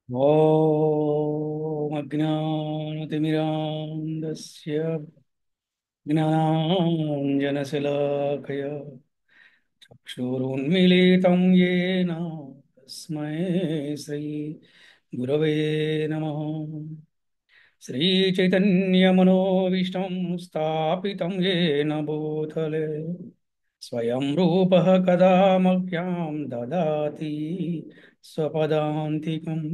ॐ अज्ञानतिमिरान्धस्य ज्ञानाञ्जनशलाकया चक्षुरुन्मीलितं येन तस्मै श्रीगुरवे नमः। श्रीचैतन्यमनोभीष्टं स्थापितं येन भूतले स्वयं रूपः कदा मह्यं ददाति स्वपदान्तिकम्।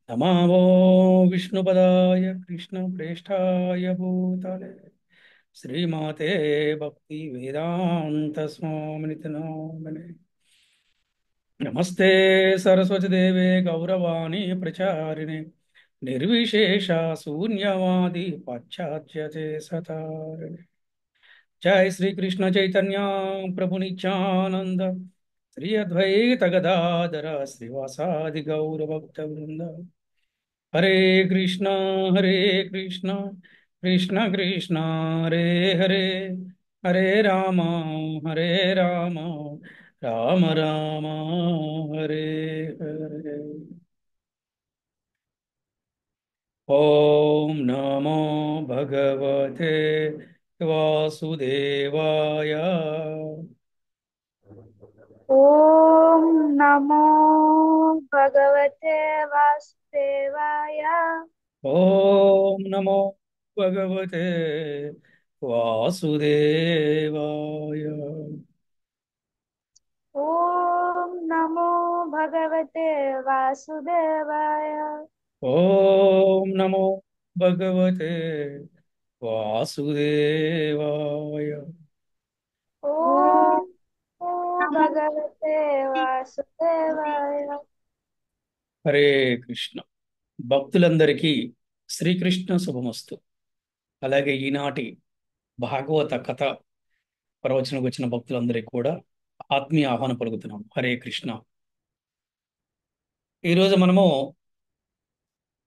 नमो विष्णुपदाय कृष्णप्रेष्ठाय भूतले श्रीमाते भक्तिवेदान्तस्वामिनिति नामिने। नमस्ते सरस्वती देवे गौरवाणी प्रचारिणे निर्विशेष शून्यवादी पाश्चात्य सतारिणे। जय श्री कृष्ण चैतन्य प्रभु नित्यानंद श्री अद्वैत गदाधर श्रीवासादि गौर भक्त वृंद। हरे कृष्णा कृष्ण कृष्ण हरे हरे हरे हरे राम राम राम हरे हरे। ओम नमो भगवते वासुदेवाय। ॐ नमो भगवते वासुदेवाय। ओम नमो भगवते वासुदेवाय। ॐ नमो भगवते वासुदेवाय। ओम नमो भगवते वासुदेवाय। ॐ नमो भगवते वासुदेवाय। హరే కృష్ణ. భక్తులందరికీ శ్రీకృష్ణ శుభమస్తు. అలాగే ఈనాటి భాగవత కథ ప్రవచనకు వచ్చిన భక్తులందరికీ కూడా ఆత్మీయ ఆహ్వానం పలుకుతున్నాం. హరే కృష్ణ. ఈరోజు మనము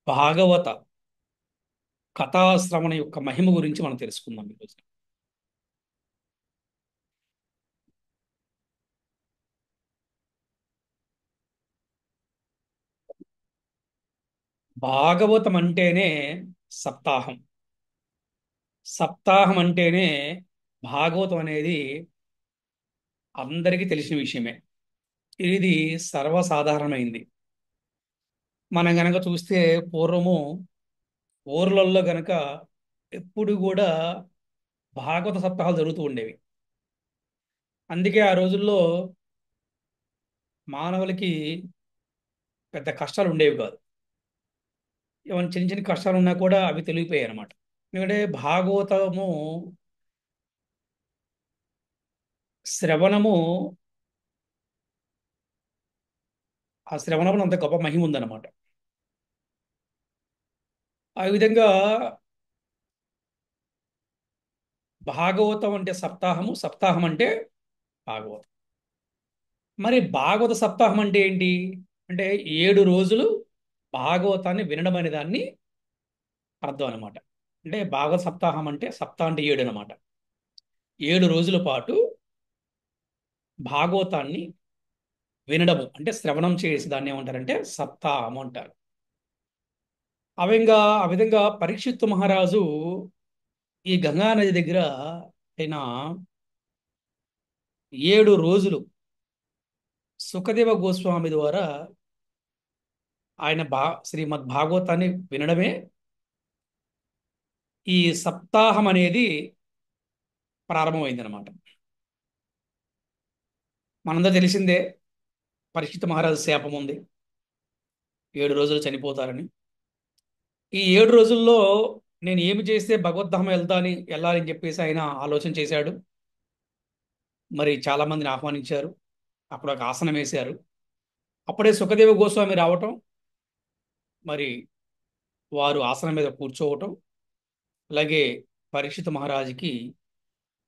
భాగవత కథాశ్రవణ యొక్క మహిమ గురించి మనం తెలుసుకుందాం. ఈరోజు భాగవతం అంటేనే సప్తాహం. సప్తాహం అంటేనే భాగవతం అనేది అందరికీ తెలిసిన విషయమే. ఇది సర్వసాధారణమైంది. మనం గనక చూస్తే పూర్వము ఊర్లలో గనక ఎప్పుడు కూడా భాగవత సప్తాహాలు జరుగుతూ ఉండేవి. అందుకే ఆ రోజుల్లో మానవులకి పెద్ద కష్టాలు ఉండేవి కాదు. ఏమైనా చిన్న చిన్న కష్టాలు ఉన్నా కూడా అవి తెలిగిపోయాయి అనమాట. ఎందుకంటే భాగవతము శ్రవణము, ఆ శ్రవణము అంత గొప్ప మహిమ ఉందన్నమాట. ఆ విధంగా భాగవతం అంటే సప్తాహము, సప్తాహం అంటే భాగవతం. మరి భాగవత సప్తాహం అంటే ఏంటి? అంటే 7 రోజులు భాగవతాన్ని వినడం అనే దాన్ని అర్థం అనమాట. అంటే భాగవత సప్తాహం అంటే సప్తాహం అంటే 7 అనమాట. 7 రోజుల పాటు భాగవతాన్ని వినడము అంటే శ్రవణం చేసి దాన్ని ఏమంటారంటే సప్తాహం అంటారు. ఆ విధంగా పరీక్షిత్తు మహారాజు ఈ గంగా నది దగ్గర ఆయన 7 రోజులు సుఖదేవ గోస్వామి ద్వారా ఆయన శ్రీమద్ భాగవతాన్ని వినడమే ఈ సప్తాహం అనేది ప్రారంభమైందనమాట. మనందరూ తెలిసిందే, పరీక్షిత్ మహారాజు శాపం ఉంది, 7 రోజులు చనిపోతారని. ఈ 7 రోజుల్లో నేను ఏమి చేస్తే భగవద్ధామ వెళ్ళాలని చెప్పేసి ఆయన ఆలోచన చేశాడు. మరి చాలా మందిని ఆహ్వానించారు. అప్పుడు ఒక ఆసనం వేశారు. అప్పుడే సుఖదేవ గోస్వామి రావటం, మరి వారు ఆసనం మీద కూర్చోవటం, అలాగే పరీక్షిత్ మహారాజుకి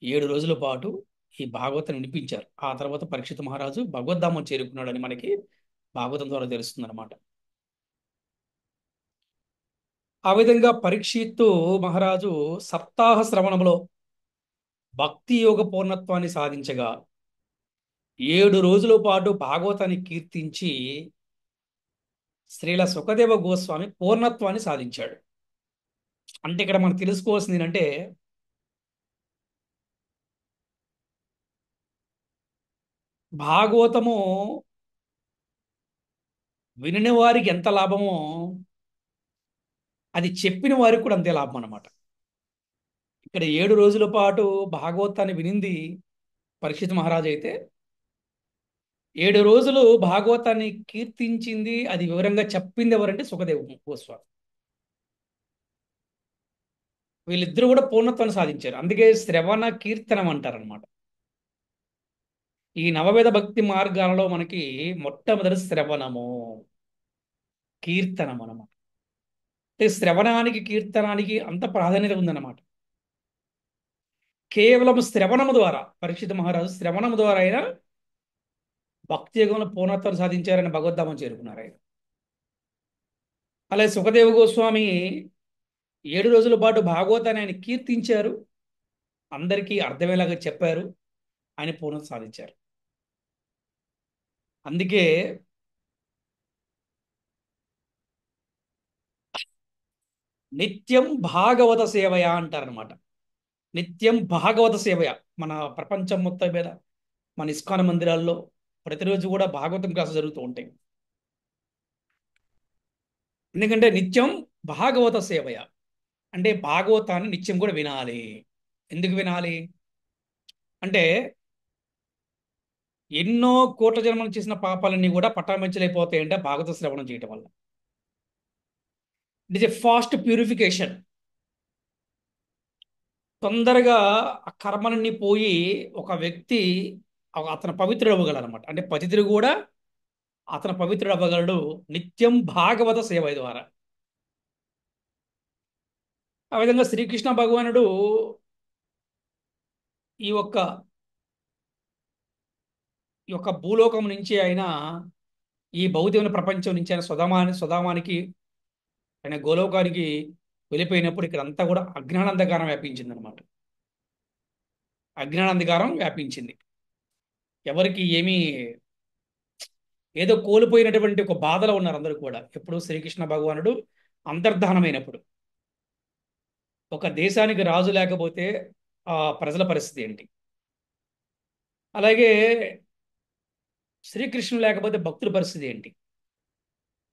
7 రోజుల పాటు ఈ భాగవతం వినిపించారు. ఆ తర్వాత పరీక్షిత్ మహారాజు భగవద్ధామం చేరుకున్నాడని మనకి భాగవతం ద్వారా తెలుస్తుంది అనమాట. ఆ విధంగా పరీక్షిత్తు మహారాజు సప్తాహ శ్రవణంలో భక్తి యోగ పూర్ణత్వాన్ని సాధించగా 7 రోజుల పాటు భాగవతాన్ని కీర్తించి శ్రీల సుఖదేవ గోస్వామి పూర్ణత్వాన్ని సాధించాడు. అంటే ఇక్కడ మనం తెలుసుకోవాల్సింది ఏంటంటే, భాగవతము వినిన వారికి ఎంత లాభమో అది చెప్పిన వారికి కూడా అంతే లాభం అన్నమాట. ఇక్కడ 7 రోజుల పాటు భాగవతాన్ని వినింది పరీక్షిత్ మహారాజు అయితే, 7 రోజులు భాగవతాన్ని కీర్తించింది, అది వివరంగా చెప్పింది ఎవరంటే సుఖదేవ గోస్వామి. వీళ్ళిద్దరూ కూడా పూర్ణత్వాన్ని సాధించారు. అందుకే శ్రవణ కీర్తనం అంటారనమాట. ఈ నవవేద భక్తి మార్గాలలో మనకి మొట్టమొదటి శ్రవణము, కీర్తనం అన్నమాట. అంటే శ్రవణానికి కీర్తనానికి అంత ప్రాధాన్యత ఉందన్నమాట. కేవలం శ్రవణము ద్వారా పరీక్షిత మహారాజు శ్రవణము ద్వారా అయినా భక్తి యుగంలో పూర్ణత్వం సాధించారని భగవద్ధామం చేరుకున్నారు ఆయన. అలాగే సుఖదేవ గోస్వామి 7 రోజుల పాటు భాగవతాన్ని ఆయన కీర్తించారు, అందరికీ అర్థమయ్యేలాగా చెప్పారు, ఆయన పూర్ణత సాధించారు. అందుకే నిత్యం భాగవత సేవయ అంటారనమాట. నిత్యం భాగవత సేవయ. మన ప్రపంచం మొత్తం మీద మన ఇస్కాన్ మందిరాల్లో ప్రతిరోజు కూడా భాగవతం క్లాసులు జరుగుతూ ఉంటాయి. ఎందుకంటే నిత్యం భాగవత సేవయ అంటే భాగవతాన్ని నిత్యం కూడా వినాలి. ఎందుకు వినాలి అంటే, ఎన్నో కోట్ల జన్మలు చేసిన పాపాలన్నీ కూడా పటామంచలైపోతాయంటే భాగవత శ్రవణం చేయటం వల్ల. It is a fast purification. తొందరగా ఆ కర్మలన్నీ పోయి ఒక వ్యక్తి అతను పవిత్రుడు అవ్వగలనమాట. అంటే పతితుడు కూడా అతను పవిత్రుడు అవ్వగలడు నిత్యం భాగవత సేవ ద్వారా. ఆ విధంగా శ్రీకృష్ణ భగవానుడు ఈ యొక్క ఈ యొక్క భూలోకం నుంచి ఆయన ఈ భౌతిక ప్రపంచం నుంచి ఆయన సుధామానికి ఆయన గోలోకానికి వెళ్ళిపోయినప్పుడు ఇక్కడ అంతా కూడా అజ్ఞానాంధకారం వ్యాపించింది అనమాట. అజ్ఞానాంధకారం వ్యాపించింది. ఎవరికి ఏమీ, ఏదో కోల్పోయినటువంటి ఒక బాధలో ఉన్నారు అందరూ కూడా. ఎప్పుడు శ్రీకృష్ణ భగవానుడు అంతర్ధానమైనప్పుడు, ఒక దేశానికి రాజు లేకపోతే ఆ ప్రజల పరిస్థితి ఏంటి, అలాగే శ్రీకృష్ణుడు లేకపోతే భక్తుల పరిస్థితి ఏంటి,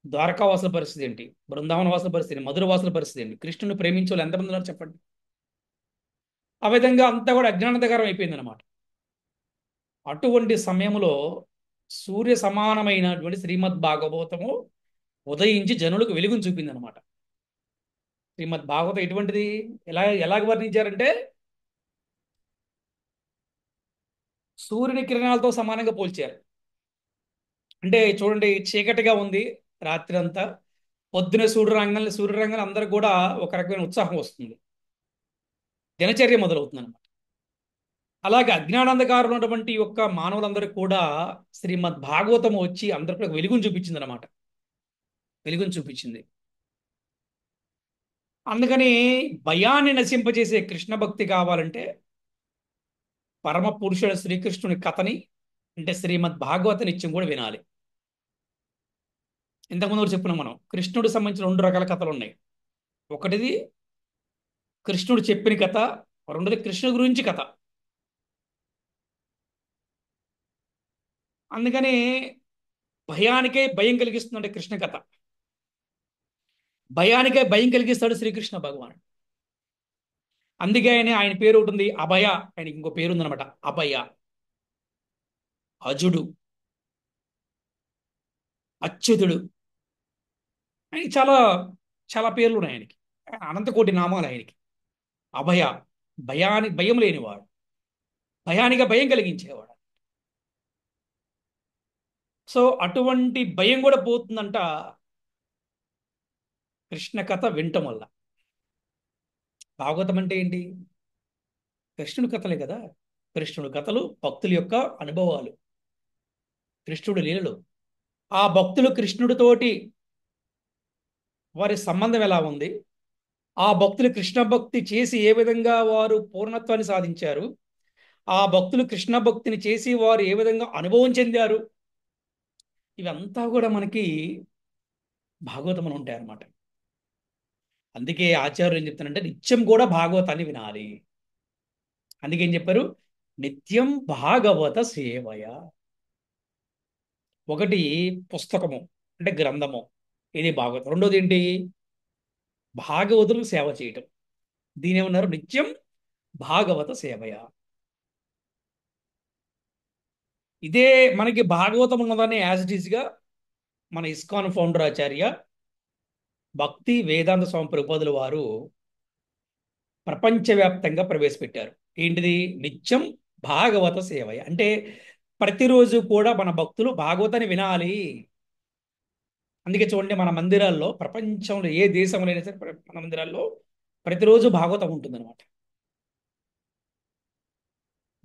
ద్వారకావాసుల పరిస్థితి ఏంటి, బృందావన వాసుల పరిస్థితి ఏంటి, మధుర వాసుల పరిస్థితి ఏంటి, కృష్ణుని ప్రేమించే వాళ్ళు ఎంతమంది ఉన్నారు చెప్పండి. ఆ విధంగా అంతా కూడా అజ్ఞానాంధకారం అయిపోయింది అనమాట. అటువంటి సమయంలో సూర్య సమానమైనటువంటి శ్రీమద్ భాగవతము ఉదయించి జనులకు వెలుగును చూపింది అనమాట. శ్రీమద్ భాగవతం ఎటువంటిది, ఎలాగ వర్ణించారంటే, సూర్యుని కిరణాలతో సమానంగా పోల్చారు. అంటే చూడండి, చీకటిగా ఉంది రాత్రి అంతా, పొద్దున సూర్యరంగంలో అందరికి కూడా ఒక రకమైన ఉత్సాహం వస్తుంది, దినచర్య మొదలవుతుంది అనమాట. అలాగే అజ్ఞానాంధకారంలో ఉన్నటువంటి యొక్క మానవులందరికీ కూడా శ్రీమద్ భాగవతం వచ్చి అందరికీ ఒక వెలుగును చూపించింది అనమాట. వెలుగును చూపించింది. అందుకని భయాన్ని నశింపజేసే కృష్ణ భక్తి కావాలంటే పరమ పురుషుడు శ్రీకృష్ణుని కథని, అంటే శ్రీమద్ భాగవత నిత్యం కూడా వినాలి. ఇంతకుముందు కూడా చెప్పుకున్నాం మనం, కృష్ణుడు సంబంధించిన 2 రకాల కథలు ఉన్నాయి. ఒకటిది కృష్ణుడు చెప్పిన కథ, రెండోది కృష్ణుడి గురించి కథ. అందుకని భయానికే భయం కలిగిస్తుందంటే కృష్ణ కథ, భయానికే భయం కలిగిస్తాడు శ్రీకృష్ణ భగవానుడు. అందుకే ఆయన పేరు ఒకటి ఉంది, అభయ. ఆయనకి ఇంకో పేరు ఉందన్నమాట, అభయ, అజుడు, అచ్యుతుడు. ఆయనకి చాలా చాలా పేర్లు ఉన్నాయి ఆయనకి, అనంతకోటి నామాలు ఆయనకి. అభయ, భయం లేనివాడు, భయానిగా భయం కలిగించేవాడు. సో అటువంటి భయం కూడా పోతుందంట కృష్ణ కథ వినటం వల్ల. భాగవతం అంటే ఏంటి, కృష్ణుడి కథలే కదా. కృష్ణుడి కథలు భక్తుల యొక్క అనుభవాలు, కృష్ణుడి లీలలు. ఆ భక్తులు కృష్ణుడితోటి వారి సంబంధం ఎలా ఉంది, ఆ భక్తులు కృష్ణ భక్తి చేసి ఏ విధంగా వారు పూర్ణత్వాన్ని సాధించారు, ఆ భక్తులు కృష్ణ భక్తిని చేసి వారు ఏ విధంగా అనుభవం చెందారు, ఇవంతా కూడా మనకి భాగవతం ఉంటాయి అన్నమాట. అందుకే ఆచార్యులు ఏం చెప్తారంటే నిత్యం కూడా భాగవతాన్ని వినాలి. అందుకే ఏం చెప్పారు? నిత్యం భాగవత సేవయ. ఒకటి పుస్తకము, అంటే గ్రంథము, ఇది భాగవతం. రెండోది ఏంటి? భాగవతులకు సేవ చేయటం. దీని ఏమన్నారు? నిత్యం భాగవత సేవయ. ఇదే మనకి భాగవతం ఉన్నదాన్ని యాజ్ ఇట్ ఈస్ గా మన ఇస్కాన్ ఫౌండర్ ఆచార్య భక్తి వేదాంత స్వామి ప్రభుపాదుల వారు ప్రపంచవ్యాప్తంగా ప్రవేశపెట్టారు. ఏంటిది? నిత్యం భాగవత సేవయ. అంటే ప్రతిరోజు కూడా మన భక్తులు భాగవతాన్ని వినాలి. అందుకే చూడండి, మన మందిరాల్లో, ప్రపంచంలో ఏ దేశంలో అయినా సరే, మన మందిరాల్లో ప్రతిరోజు భాగవతం ఉంటుందన్నమాట.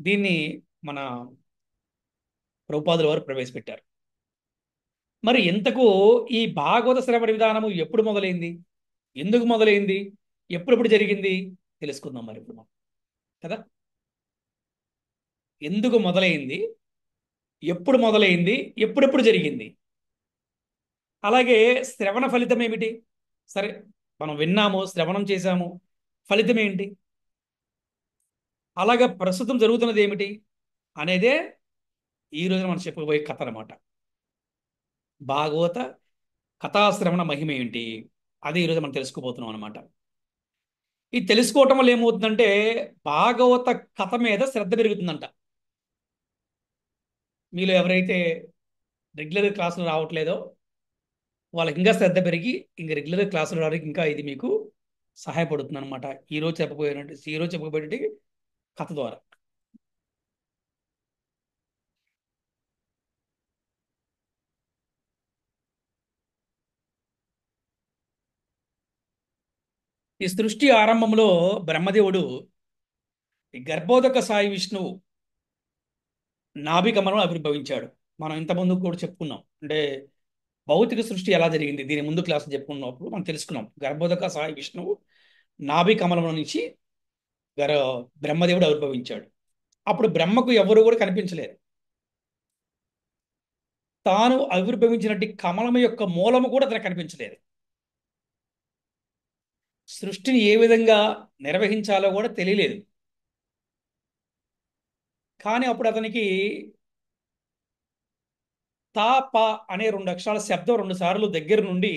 దీన్ని మన ప్రభుపాదుల వారు ప్రవేశపెట్టారు. మరి ఇంతకు ఈ భాగవత శ్రవణ విధానము ఎప్పుడు మొదలైంది? ఎందుకు మొదలైంది? ఎప్పుడెప్పుడు జరిగింది? తెలుసుకుందాం మరి ఇప్పుడు మనం, కదా. ఎందుకు మొదలైంది, ఎప్పుడు మొదలైంది, ఎప్పుడెప్పుడు జరిగింది, అలాగే శ్రవణ ఫలితం ఏమిటి? సరే, మనం విన్నాము, శ్రవణం చేశాము, ఫలితం ఏంటి? అలాగే ప్రస్తుతం జరుగుతున్నది ఏమిటి అనేదే ఈ రోజు మనం చెప్పుకోబోయే కథ అనమాట. భాగవత కథాశ్రవణ మహిమ ఏంటి, అది ఈరోజు మనం తెలుసుకోబోతున్నాం అనమాట. ఇది తెలుసుకోవటం వల్ల ఏమవుతుందంటే భాగవత కథ మీద శ్రద్ధ పెరుగుతుందంట. మీలో ఎవరైతే రెగ్యులర్ క్లాసులు రావట్లేదో వాళ్ళకి ఇంకా శ్రద్ధ పెరిగి ఇంక రెగ్యులర్ క్లాసులు రావడానికి ఇంకా ఇది మీకు సహాయపడుతుంది అనమాట. ఈరోజు చెప్పబోయే కథ ద్వారా. ఈ సృష్టి ఆరంభంలో బ్రహ్మదేవుడు ఈ గర్భోదక సాయి విష్ణువు నాభికమలం ఆవిర్భవించాడు. మనం ఇంతకుముందు కూడా చెప్పుకున్నాం. అంటే భౌతిక సృష్టి ఎలా జరిగింది దీని ముందు క్లాస్ చెప్పుకున్నప్పుడు మనం తెలుసుకున్నాం. గర్భోదక సాయి విష్ణువు నాభి కమలం నుంచి గర బ్రహ్మదేవుడు ఆవిర్భవించాడు. అప్పుడు బ్రహ్మకు ఎవరు కూడా కనిపించలేదు. తాను ఆవిర్భవించినట్టు కమలం యొక్క మూలము కూడా అతనికి కనిపించలేదు. సృష్టిని ఏ విధంగా నిర్వహించాలో కూడా తెలియలేదు. కానీ అప్పుడు అతనికి తా ప అనే రెండు అక్షరాల శబ్దం రెండు సార్లు దగ్గర నుండి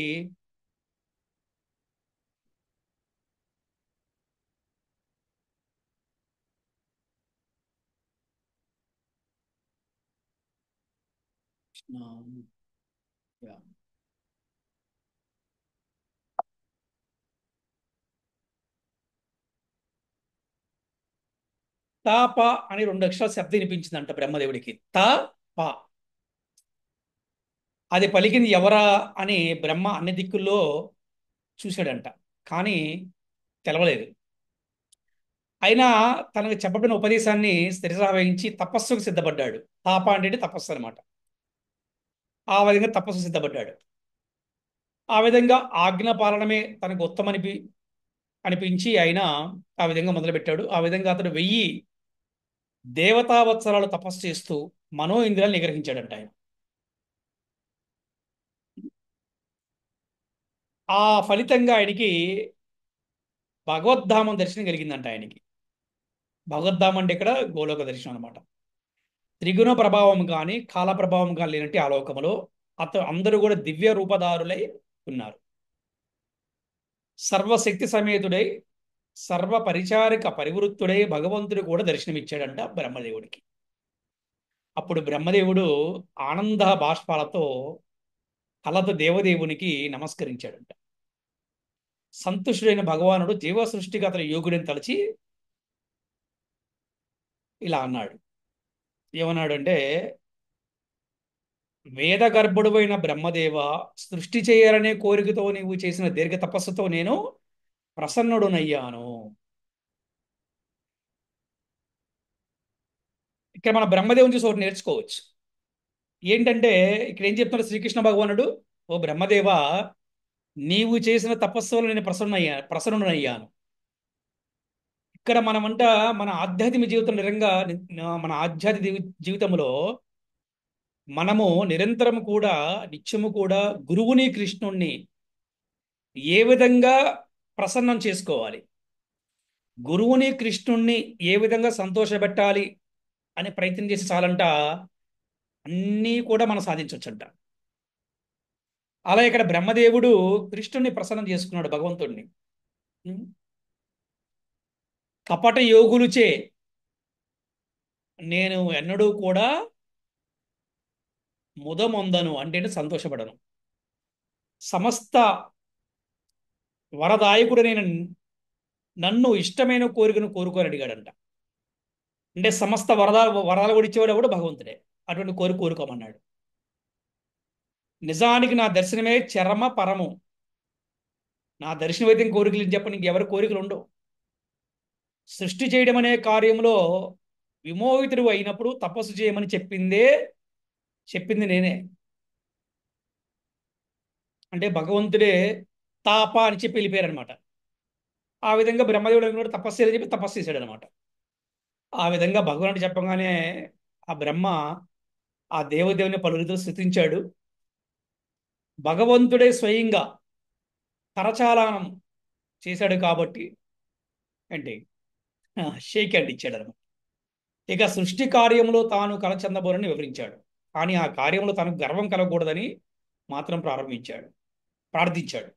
యా, తా ప అని రెండు అక్షరాల శబ్దం వినిపించిందంట బ్రహ్మదేవుడికి. తా ప. అది పలికింది ఎవరా అని బ్రహ్మ అన్ని దిక్కుల్లో చూశాడంట. కానీ తెలవలేదు. అయినా తనకు చెప్పబడిన ఉపదేశాన్ని శిరసావహించి తపస్సుకు సిద్ధపడ్డాడు. తాప అంటే తపస్సు అనమాట. ఆ విధంగా తపస్సు సిద్ధపడ్డాడు. ఆ విధంగా ఆజ్ఞ పాలనమే తనకు అనిపించి ఆయన ఆ విధంగా మొదలుపెట్టాడు. ఆ విధంగా అతడు 1000 దేవతావత్సరాలు తపస్సు చేస్తూ మనో ఇంద్రియాలు నిగ్రహించాడంట ఆయన. ఆ ఫలితంగా ఆయనకి భగవద్ధామం దర్శనం కలిగిందంట ఆయనకి. భగవద్ధామం అంటే ఇక్కడ గోలోక దర్శనం అనమాట. త్రిగుణ ప్రభావం కానీ కాల ప్రభావం కానీ లేనట్టు ఆ లోకములో అందరూ కూడా దివ్య రూపధారులై ఉన్నారు. సర్వశక్తి సమేతుడై సర్వ పరిచారిక పరివృత్తుడై భగవంతుడు కూడా దర్శనమిచ్చాడంట బ్రహ్మదేవుడికి. అప్పుడు బ్రహ్మదేవుడు ఆనంద బాష్పాలతో కలత దేవదేవునికి నమస్కరించాడంట. సంతుష్టుడైన భగవానుడు జీవ సృష్టికి అతని యోగుడిని తలచి ఇలా అన్నాడు. ఏమన్నాడంటే, వేద గర్భుడువైన బ్రహ్మదేవ, సృష్టి చేయాలనే కోరికతో నీవు చేసిన దీర్ఘ తపస్సుతో నేను ప్రసన్నుడునయ్యాను. ఇక్కడ మన బ్రహ్మదేవుని చూసి ఒకటి నేర్చుకోవచ్చు. ఏంటంటే ఇక్కడ ఏం చెప్తున్నాడు శ్రీకృష్ణ భగవానుడు? ఓ బ్రహ్మదేవ, నీవు చేసిన తపస్సు వల్ల నేను ప్రసన్నుడయ్యాను. ఇక్కడ మనమంట మన ఆధ్యాత్మిక జీవితం నిజంగా మన ఆధ్యాత్మిక జీవితంలో మనము నిరంతరం కూడా నిత్యము కూడా గురువుని కృష్ణుణ్ణి ఏ విధంగా ప్రసన్నం చేసుకోవాలి, గురువుని కృష్ణుణ్ణి ఏ విధంగా సంతోషపెట్టాలి అని ప్రయత్నం చేసి చాలంట అన్నీ కూడా మనం సాధించవచ్చంట. అలా ఇక్కడ బ్రహ్మదేవుడు కృష్ణుణ్ణి ప్రసన్నం చేసుకున్నాడు, భగవంతుణ్ణి. ఉం? కపట యోగులుచే నేను ఎన్నడూ కూడా ముదమొందను, అంటే సంతోషపడను. సమస్త వరదాయకుడు నేను నన్ను ఇష్టమైన కోరికను కోరుకొని అడిగాడంట. అంటే సమస్త వరాలు కూడా ఇచ్చేవాడు కూడా భగవంతుడే. అటువంటి కోరుకోమన్నాడు. నిజానికి నా దర్శనమే చరమ పరము. నా దర్శనం అయితే కోరికలు చెప్పని ఇంకెవరి కోరికలు ఉండవు. సృష్టి చేయడం అనే కార్యంలో విమోహితుడు అయినప్పుడు తపస్సు చేయమని చెప్పింది నేనే. అంటే భగవంతుడే తాప అని చెప్పి వెళ్ళిపోయారనమాట. ఆ విధంగా బ్రహ్మదేవుడు కూడా తపస్సు చేయాలని చెప్పి తపస్సు చేశాడు అనమాట. ఆ విధంగా భగవానుడు చెప్పగానే ఆ బ్రహ్మ ఆ దేవదేవుని పలువురితో స్తుతించాడు. భగవంతుడే స్వయంగా కరచాలనం చేశాడు కాబట్టి అంటే షేక్ హ్యాండ్ ఇచ్చాడు అనమాట. ఇక సృష్టి కార్యంలో తాను కలచందబోరని వివరించాడు. కానీ ఆ కార్యంలో తనకు గర్వం కలగకూడదని మాత్రం ప్రార్థించాడు.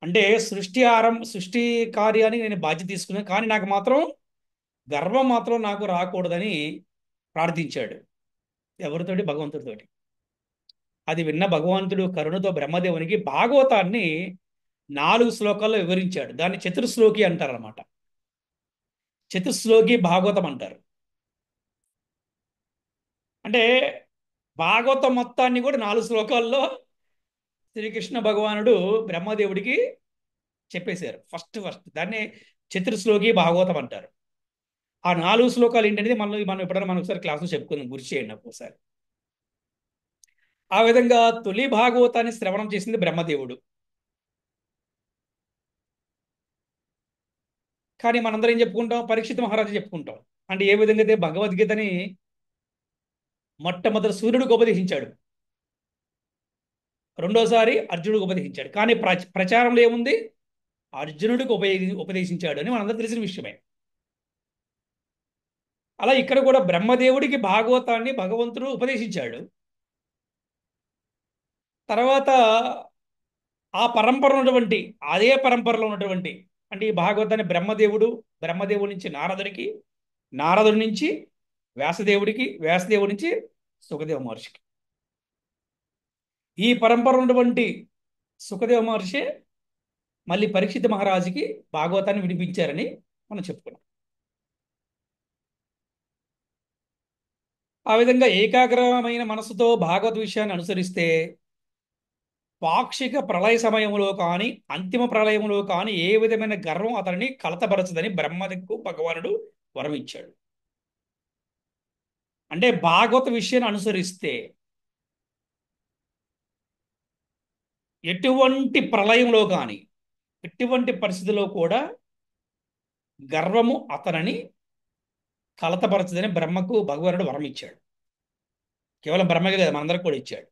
అంటే సృష్టి కార్యానికి నేను బాధ్యత తీసుకున్నాను, కానీ నాకు మాత్రం గర్వం మాత్రం నాకు రాకూడదని ప్రార్థించాడు. ఎవరితోటి? భగవంతుడితోటి. అది విన్న భగవంతుడు కరుణతో బ్రహ్మదేవునికి భాగవతాన్ని 4 శ్లోకాల్లో వివరించాడు. దాన్ని చతుర్శ్లోకి అంటారన్నమాట. చతుశ్లోకి భాగవతం అంటారు. అంటే భాగవతం మొత్తాన్ని కూడా 4 శ్లోకాల్లో శ్రీకృష్ణ భగవానుడు బ్రహ్మదేవుడికి చెప్పేశారు. ఫస్ట్ దాన్ని చతుర్శ్లోకి భాగవతం అంటారు. ఆ 4 శ్లోకాలు ఏంటనేది మనం ఎప్పుడైనా మనం ఒకసారి క్లాసులో చెప్పుకుందాం, గుర్తు చేయండి ఒకసారి. ఆ విధంగా తొలి భాగవతాన్ని శ్రవణం చేసింది బ్రహ్మదేవుడు. కానీ మనందరం ఏం చెప్పుకుంటాం? పరీక్షిత్ మహారాజు చెప్పుకుంటాం. అంటే ఏ విధంగా అయితే భగవద్గీతని మొట్టమొదటి సూర్యుడికి ఉపదేశించాడు, రెండోసారి అర్జునుడికి ఉపదేశించాడు. కానీ ప్రచారంలో ఏముంది? అర్జునుడికి ఉపదేశించాడు అని మనందరూ తెలిసిన విషయమే. అలా ఇక్కడ కూడా బ్రహ్మదేవుడికి భాగవతాన్ని భగవంతుడు ఉపదేశించాడు. తర్వాత ఆ పరంపరలో ఉన్నటువంటి అదే పరంపరలో ఉన్నటువంటి అంటే ఈ భాగవతాన్ని బ్రహ్మదేవుడి నుంచి నారదుడికి, నారదుడి నుంచి వ్యాసదేవుడికి, వ్యాసదేవుడి నుంచి సుఖదేవ మహర్షికి, ఈ పరంపర ఉన్నటువంటి సుఖదేవ మహర్షి మళ్ళీ పరీక్షిత్ మహారాజుకి భాగవతాన్ని వినిపించారని మనం చెప్పుకున్నాం. ఆ విధంగా ఏకాగ్రమైన మనసుతో భాగవత విషయాన్ని అనుసరిస్తే పాక్షిక ప్రళయ సమయంలో కానీ అంతిమ ప్రళయంలో కానీ ఏ విధమైన గర్వం అతనిని కలతపరచదని బ్రహ్మకు భగవానుడు వరం ఇచ్చాడు. అంటే భాగవత విషయాన్ని అనుసరిస్తే ఎటువంటి ప్రళయంలో కానీ ఎటువంటి పరిస్థితిలో కూడా గర్వము అతనిని కలతపరచదని బ్రహ్మకు భగవానుడు వరం ఇచ్చాడు. కేవలం బ్రహ్మకి లేదు, మనందరికి కూడా ఇచ్చాడు.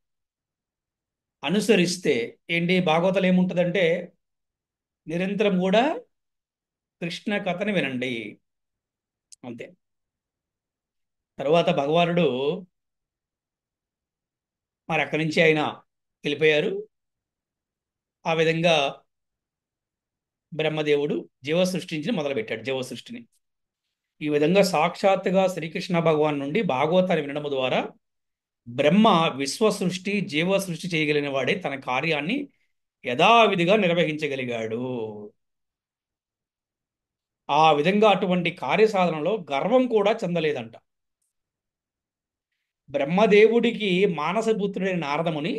అనుసరిస్తే ఏంటి భాగవతాలు ఏముంటుందంటే నిరంతరం కూడా కృష్ణ కథని వినండి, అంతే. తర్వాత భగవానుడు మరి అక్కడి నుంచి ఆయన వెళ్ళిపోయారు. ఆ విధంగా బ్రహ్మదేవుడు జీవ సృష్టించి మొదలుపెట్టాడు, జీవ సృష్టిని. ఈ విధంగా సాక్షాత్తుగా శ్రీకృష్ణ భగవాన్ నుండి భాగవతాన్ని వినడం ద్వారా బ్రహ్మ విశ్వ సృష్టి జీవ సృష్టి చేయగలిగిన వాడే తన కార్యాన్ని యథావిధిగా నిర్వహించగలిగాడు. ఆ విధంగా అటువంటి కార్యసాధనలో గర్వం కూడా చెందలేదంట. బ్రహ్మదేవుడికి మానసపుత్రుడైన నారదముని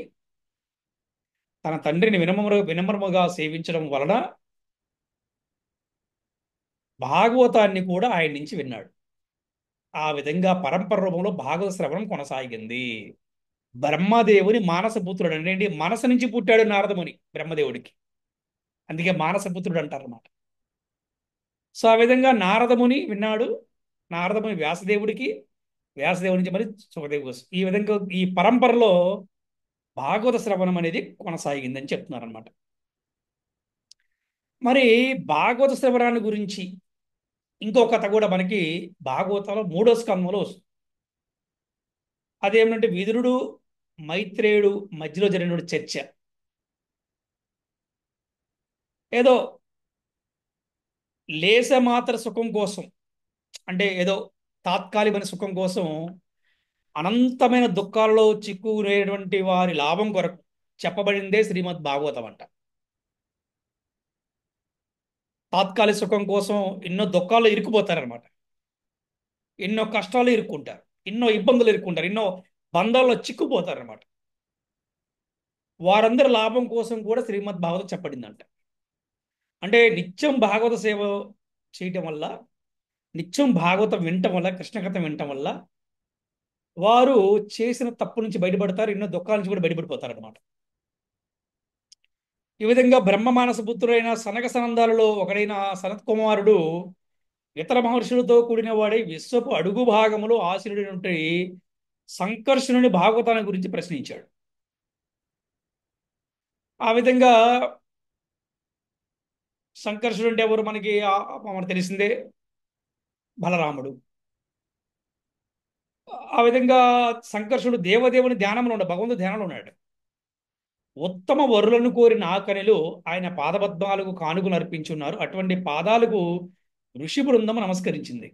తన తండ్రిని వినమ్రముగా సేవించడం వలన భాగవతాన్ని కూడా ఆయన నుంచి విన్నాడు. ఆ విధంగా పరంపర రూపంలో భాగవత శ్రవణం కొనసాగింది. బ్రహ్మదేవుని మానసపుత్రుడు అంటే మనసు నుంచి పుట్టాడు నారదముని బ్రహ్మదేవుడికి, అందుకే మానసపుత్రుడు అంటారన్నమాట. సో ఆ విధంగా నారదముని విన్నాడు. నారదముని వ్యాసదేవుడికి, వ్యాసదేవుడి నుంచి మరి సుఖదేవ్ గోస్వామి. ఈ విధంగా ఈ పరంపరలో భాగవత శ్రవణం అనేది కొనసాగిందని చెప్తున్నారు అనమాట. మరి భాగవత శ్రవణాన్ని గురించి ఇంకో కథ కూడా మనకి భాగవతంలో 3వ స్కంధంలో వస్తుంది. అదేమిటంటే విదురుడు మైత్రేయుడు మధ్యలో జరిగిన చర్చ. ఏదో లేశమాత్ర సుఖం కోసం, అంటే ఏదో తాత్కాలికమైన సుఖం కోసం అనంతమైన దుఃఖాలలో చిక్కుకునేటువంటి వారి లాభం కొరకు చెప్పబడిందే శ్రీమద్ భాగవతం అంట. తాత్కాలిక సుఖం కోసం ఎన్నో దుఃఖాల్లో ఇరుక్కుపోతారనమాట, ఎన్నో కష్టాలు ఇరుక్కుంటారు, ఎన్నో ఇబ్బందులు ఇరుక్కుంటారు, ఎన్నో బంధాల్లో చిక్కుపోతారనమాట. వారందరి లాభం కోసం కూడా శ్రీమద్ భాగవతం చెప్పబడిందంట. అంటే నిత్యం భాగవత సేవ చేయటం వల్ల, నిత్యం భాగవతం వినటం వల్ల, కృష్ణకథ వినటం వల్ల వారు చేసిన తప్పు నుంచి బయటపడతారు, ఎన్నో దుఃఖాల నుంచి కూడా బయటపడిపోతారు అనమాట. ఈ విధంగా బ్రహ్మ మానస పుత్రుడైన సనక సనందాలలో ఒకడైన సనత్ కుమారుడు ఇతర మహర్షులతో కూడిన వాడై విశ్వపు అడుగు భాగములో ఆశీనుడి సంకర్షణుని భాగవతాన్ని గురించి ప్రశ్నించాడు. ఆ విధంగా సంకర్షణుడు అంటే ఎవరు మనకి మనకు తెలిసిందే, బలరాముడు. ఆ విధంగా సంకర్షణుడు దేవదేవుని ధ్యానంలో ఉన్నాడు, భగవంతుడు ధ్యానంలో ఉన్నాడు. ఉత్తమ వరులను కోరిన ఆకనిలు ఆయన పాదపద్మాలకు కానుకలు అర్పించున్నారు. అటువంటి పాదాలకు ఋషి బృందం నమస్కరించింది.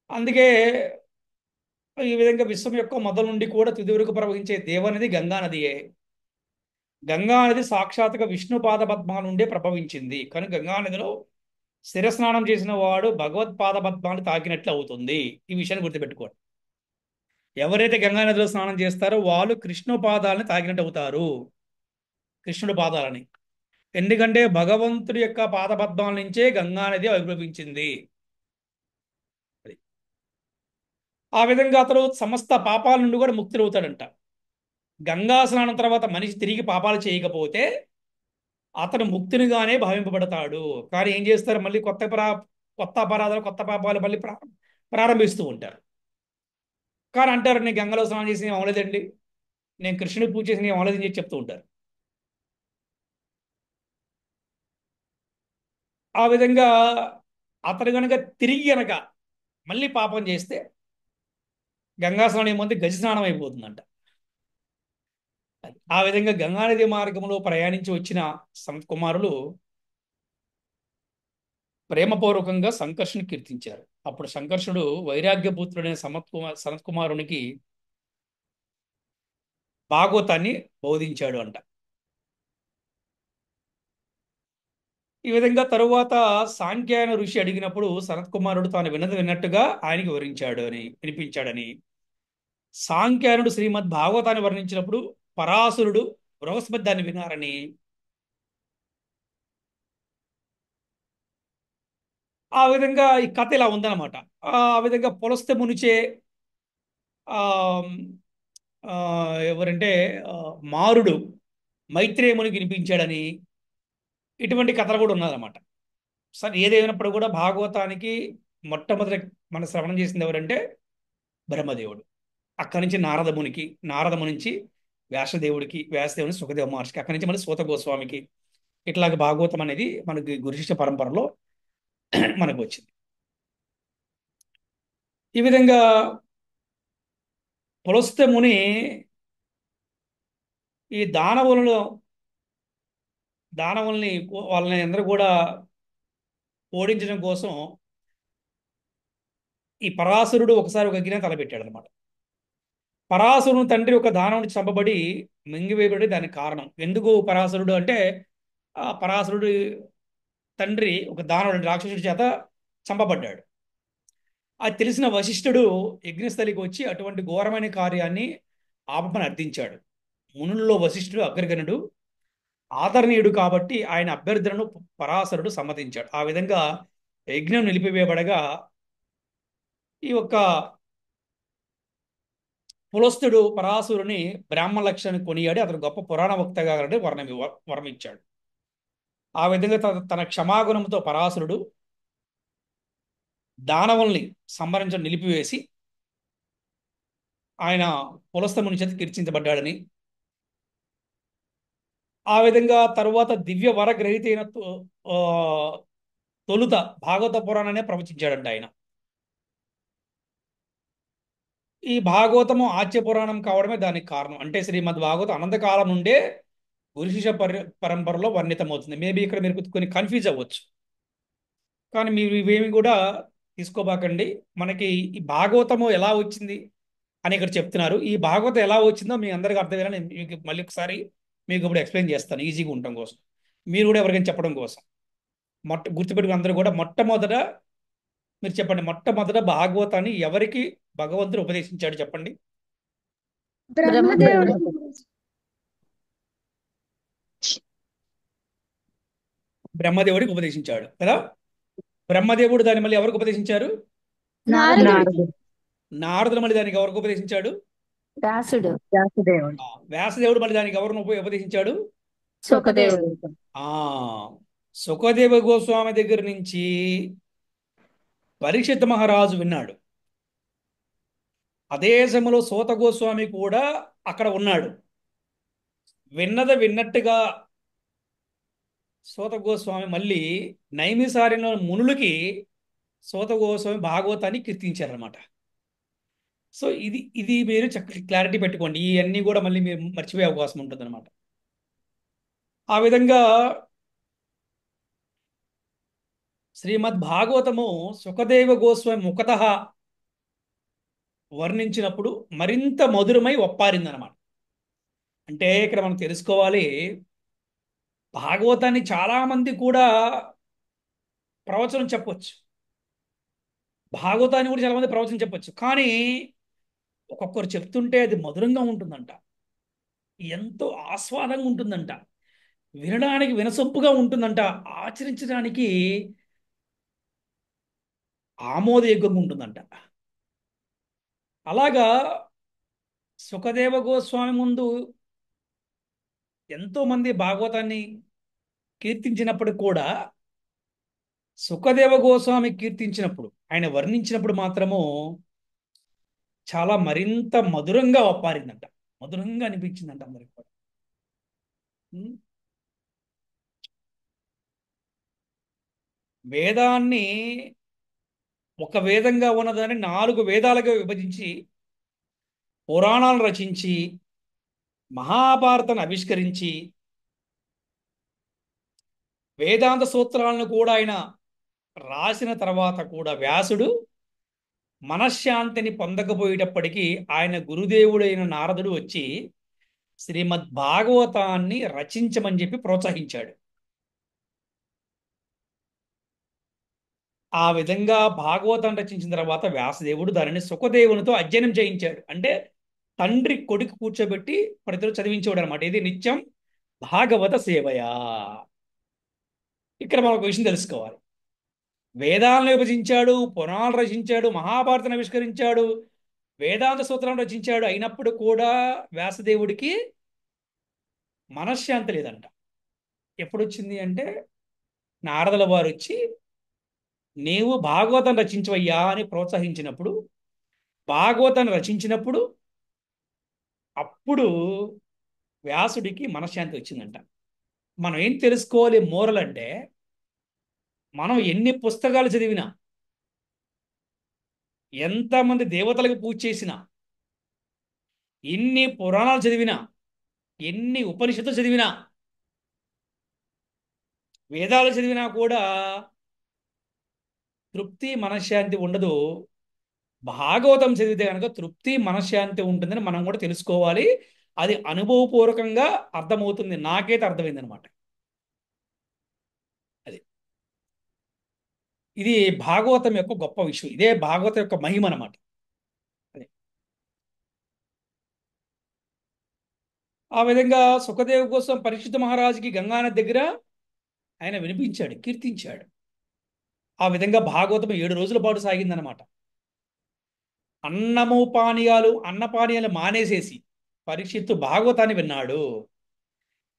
అందుకే ఈ విధంగా విశ్వం యొక్క మొదలు నుండి కూడా తుది వరకు ప్రవహించే దేవనది గంగా నదియే. గంగా నది సాక్షాత్గా విష్ణు పాద పద్మాల నుండే ప్రభవించింది కనుక గంగా నదిలో శిరస్నానం చేసిన వాడు భగవత్ పాద పద్మాలు తాకినట్లు అవుతుంది. ఈ విషయాన్ని గుర్తుపెట్టుకోండి. ఎవరైతే గంగా నదిలో స్నానం చేస్తారో వాళ్ళు కృష్ణు పాదాలని తాకినట్టు అవుతారు, కృష్ణుడి పాదాలని. ఎందుకంటే భగవంతుడి యొక్క పాదపద్మాల నుంచే గంగా నది ఆవిర్భవించింది. అది. ఆ విధంగా అతడు సమస్త పాపాల నుండి కూడా ముక్తులవుతాడంట. గంగా స్నానం తర్వాత మనిషి తిరిగి పాపాలు చేయకపోతే అతను ముక్తునిగానే భావింపబడతాడు. కానీ ఏం చేస్తారు, మళ్ళీ కొత్త అపరాధాలు, కొత్త పాపాలు మళ్ళీ ప్రారంభిస్తూ ఉంటారు. కానీ అంటారు, నేను గంగలో స్నానం చేసి నేను అవ్వలేదండి, నేను కృష్ణుని పూజ చేసి నేను అవ్వలేదని చెప్పి చెప్తూ ఉంటారు. ఆ విధంగా అతను కనుక తిరిగి గనక మళ్ళీ పాపం చేస్తే గంగా స్నానం ఏముంది, గజ స్నానం అయిపోతుందంట. ఆ విధంగా గంగానది మార్గంలో ప్రయాణించి వచ్చిన సంత్ కుమారులు ప్రేమపూర్వకంగా సంకర్షుని కీర్తించారు. అప్పుడు సంకర్షుడు వైరాగ్యపుత్రుడైన సనత్ కుమారునికి భాగవతాన్ని బోధించాడు అంట. ఈ విధంగా తరువాత సాంఖ్యాయన ఋషి అడిగినప్పుడు సనత్ కుమారుడు తాను విన్నది విన్నట్టుగా ఆయనకి వినిపించాడని. సాంఖ్యాయనుడు శ్రీమద్ భాగవతాన్ని వర్ణించినప్పుడు పరాశరుడు బృహస్పతి దాన్ని వినారని. ఆ విధంగా ఈ కథ ఇలా ఉందన్నమాట. ఆ విధంగా పులస్త్య మునిచే ఆ ఆ, ఎవరంటే మారుడు మైత్రేయమునికి వినిపించాడని, ఇటువంటి కథలు కూడా ఉన్నదన్నమాట. సరే ఏదైనప్పుడు కూడా భాగవతానికి మొట్టమొదటి మన శ్రవణం చేసింది ఎవరంటే బ్రహ్మదేవుడు. అక్కడి నుంచి నారదము నుంచి వ్యాసదేవుడికి, వ్యాసదేవుని సుఖదేవ మహర్షికి, అక్కడి నుంచి మళ్ళీ సూత గోస్వామికి, ఇట్లాగ భాగవతం అనేది మనకి గురుశిష్య పరంపరలో మనకు వచ్చింది. ఈ విధంగా పులస్త్య ముని ఈ దానవుల్ని వాళ్ళని అందరూ కూడా ఓడించడం కోసం ఈ పరాశరుడు ఒకసారి ఒక అగ్ని తలపెట్టాడు అనమాట. పరాశరుని తండ్రి ఒక దానవుని చంపబడి మింగివేయబడి దానికి కారణం. ఎందుకు పరాశరుడు అంటే ఆ పరాశరుడు తండ్రి ఒక దానవుడు రాక్షసుడి చేత చంపబడ్డాడు. అది తెలిసిన వశిష్ఠుడు యజ్ఞస్థలికి వచ్చి అటువంటి ఘోరమైన కార్యాన్ని ఆపమని అర్థించాడు. మునుల్లో వశిష్ఠుడు అగ్రగణుడు, ఆదరణీయుడు కాబట్టి ఆయన అభ్యర్థనను పరాశరుడు సమ్మతించాడు. ఆ విధంగా యజ్ఞం నిలిపివేయబడగా ఈ యొక్క పులస్తుడు పరాశరుని బ్రాహ్మణ లక్ష్యాన్ని కొనియాడి అతను గొప్ప పురాణ వక్తగా వర్ణించాడు. ఆ విధంగా తన క్షమాగుణంతో పరాశరుడు దానవుల్ని సంహరించడం నిలిపివేసి ఆయన పులస్తముని చేత కీర్తించబడ్డాడని, ఆ విధంగా తరువాత దివ్య వర గ్రహీత అయిన ఆ, తొలుత భాగవత పురాణాన్ని ప్రవచించాడంట ఆయన. ఈ భాగవతము ఆచ్య పురాణం కావడమే దానికి కారణం. అంటే శ్రీమద్ భాగవతం అనంతకాలం నుండే గురు శిష్య పరంపరలో వర్ణితమవుతుంది. మేబీ ఇక్కడ మీరు కొన్ని కన్ఫ్యూజ్ అవ్వచ్చు, కానీ మీరు ఇవేమి కూడా తీసుకోబాకండి. మనకి ఈ భాగవతము ఎలా వచ్చింది అని ఇక్కడ చెప్తున్నారు. ఈ భాగవతం ఎలా వచ్చిందో మీ అందరికీ అర్థమయ్యేలా నేను మీకు మళ్ళీ ఒకసారి మీకు ఇప్పుడు ఎక్స్ప్లెయిన్ చేస్తాను, ఈజీగా ఉండటం కోసం, మీరు కూడా ఎవరికైనా చెప్పడం కోసం. గుర్తుపెట్టుకుని అందరూ కూడా మొట్టమొదట మీరు చెప్పండి, మొట్టమొదట భాగవతాన్ని ఎవరికి భగవంతుడు ఉపదేశించాడు చెప్పండి? బ్రహ్మదేవుడు. బ్రహ్మదేవుడికి ఉపదేశించాడు కదా. బ్రహ్మదేవుడు దాన్ని మళ్ళీ ఎవరికి ఉపదేశించారు? నారదుడు. నారదుడు మళ్ళీ దానికి ఎవరికి ఉపదేశించాడు? వ్యాసుడు. వ్యాసదేవుడు మళ్ళీ దానికి ఎవరిని ఉపదేశించాడు? సుఖదేవుడు. ఆ సుఖదేవ గోస్వామి దగ్గర నుంచి పరీక్షిత్ మహారాజు విన్నాడు. అదే సమయంలో సూత గోస్వామి కూడా అక్కడ ఉన్నాడు. విన్నది విన్నట్టుగా సూత గోస్వామి మళ్ళీ నైమిసారణ్యంలో మునులకి సూత గోస్వామి భాగవతాన్ని కీర్తించారనమాట. సో ఇది ఇది మీరు క్లారిటీ పెట్టుకోండి. ఇవన్నీ కూడా మళ్ళీ మీరు మర్చిపోయే అవకాశం ఉంటుంది అనమాట. ఆ విధంగా శ్రీమద్ భాగవతము సుఖదేవ గోస్వామి ముఖతః వర్ణించినప్పుడు మరింత మధురమై ఒప్పారిందనమాట. అంటే ఇక్కడ మనం తెలుసుకోవాలి, భాగవతాన్ని చాలా మంది కూడా ప్రవచనం చెప్పొచ్చు, భాగవతాన్ని కూడా చాలా మంది ప్రవచనం చెప్పొచ్చు, కానీ ఒక్కొక్కరు చెప్తుంటే అది మధురంగా ఉంటుందంట, ఎంతో ఆస్వాదంగా ఉంటుందంట, వినడానికి వినసొంపుగా ఉంటుందంట, ఆచరించడానికి ఆమోదయోగ్యంగా ఉంటుందంట. అలాగా సుఖదేవ గోస్వామి ముందు ఎంతో మంది భాగవతాన్ని కీర్తించినప్పుడు కూడా సుఖదేవ గోస్వామి కీర్తించినప్పుడు, ఆయన వర్ణించినప్పుడు మాత్రము చాలా మరింత మధురంగా ఒప్పారిందంట, మధురంగా అనిపించిందంట అందరికి కూడా. ఉం? వేదాన్ని ఒక వేదంగా ఉన్నదాన్ని 4 వేదాలుగా విభజించి పురాణాలను రచించి మహాభారతాన్ని ఆవిష్కరించి వేదాంత సూత్రాలను కూడా ఆయన రాసిన తర్వాత కూడా వ్యాసుడు మనశ్శాంతిని పొందకపోయేటప్పటికీ ఆయన గురుదేవుడైన నారదుడు వచ్చి శ్రీమద్ భాగవతాన్ని రచించమని చెప్పి ప్రోత్సహించాడు. ఆ విధంగా భాగవతాన్ని రచించిన తర్వాత వ్యాసదేవుడు దానిని సుఖదేవునితో అధ్యయనం చేయించాడు. అంటే తండ్రి కొడుకు కూర్చోబెట్టి ప్రతిరోజు చదివించేవాడు అనమాట. ఇది నిత్యం భాగవత సేవయా. ఇక్కడ మనం ఒక విషయం తెలుసుకోవాలి, వేదాలను విభజించాడు, పురాణాలు రచించాడు, మహాభారతాన్ని ఆవిష్కరించాడు, వేదాంత సూత్రాలను రచించాడు, అయినప్పుడు కూడా వ్యాసదేవుడికి మనశ్శాంతి లేదంట. ఎప్పుడు వచ్చింది అంటే నారదుల వారు వచ్చి నీవు భాగవతం రచించవయ్యా అని ప్రోత్సహించినప్పుడు, భాగవతాన్ని రచించినప్పుడు అప్పుడు వ్యాసుడికి మనశ్శాంతి వచ్చిందంట. మనం ఏం తెలుసుకోవాలి మోరల్ అంటే, మనం ఎన్ని పుస్తకాలు చదివినా, ఎంతమంది దేవతలకు పూజ చేసినా, ఎన్ని పురాణాలు చదివినా, ఎన్ని ఉపనిషత్తులు చదివినా, వేదాలు చదివినా కూడా తృప్తి మనశ్శాంతి ఉండదు. భాగవతం చదివితే కనుక తృప్తి మనశ్శాంతి ఉంటుందని మనం కూడా తెలుసుకోవాలి. అది అనుభవపూర్వకంగా అర్థమవుతుంది. నాకైతే అర్థమైంది అనమాట. అది ఇది భాగవతం యొక్క గొప్ప విషయం, ఇదే భాగవతం యొక్క మహిమ అనమాట. అది ఆ విధంగా సుఖదేవ్ కోసం పరీక్షిత్ మహారాజుకి గంగానది దగ్గర ఆయన వినిపించాడు, కీర్తించాడు. ఆ విధంగా భాగవతం 7 రోజుల పాటు సాగిందనమాట. అన్నపానీయాలు మానేసేసి పరీక్షిత్తు భాగవతాన్ని విన్నాడు.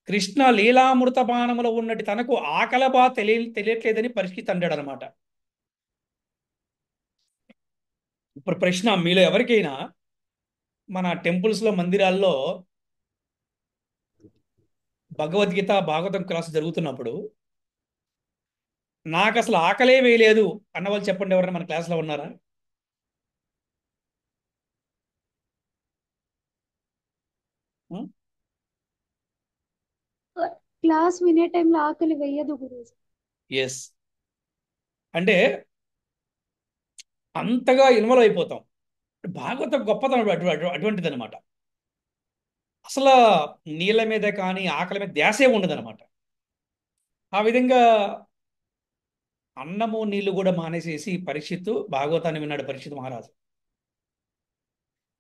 కృష్ణ లీలామృతపానములో ఉన్నట్టు తనకు ఆకలి బాధ తెలియట్లేదని పరీక్షిత్ అన్నాడు అనమాట. ఇప్పుడు ప్రశ్న, మీలో ఎవరికైనా మన టెంపుల్స్లో, మందిరాల్లో భగవద్గీత భాగవతం క్లాసు జరుగుతున్నప్పుడు నాకు అసలు ఆకలే వేయలేదు అన్న వాళ్ళు చెప్పండి, ఎవరైనా మన క్లాస్లో ఉన్నారా? క్లాస్ వినే టైంలో ఆకలి వేయదు గురూజీ. ఎస్. అంటే అంతగా ఇన్వాల్వ్ అయిపోతాం. భాగవతం గొప్పతనం అటువంటిది అనమాట. అసలు నీళ్ళ మీద కానీ ఆకలి మీద ధ్యాసే ఉండదు అనమాట. ఆ విధంగా అన్నము నీళ్లు కూడా మానేసేసి పరీక్షిత్తు భాగవతాన్ని విన్నాడు. పరీక్షిత్ మహారాజు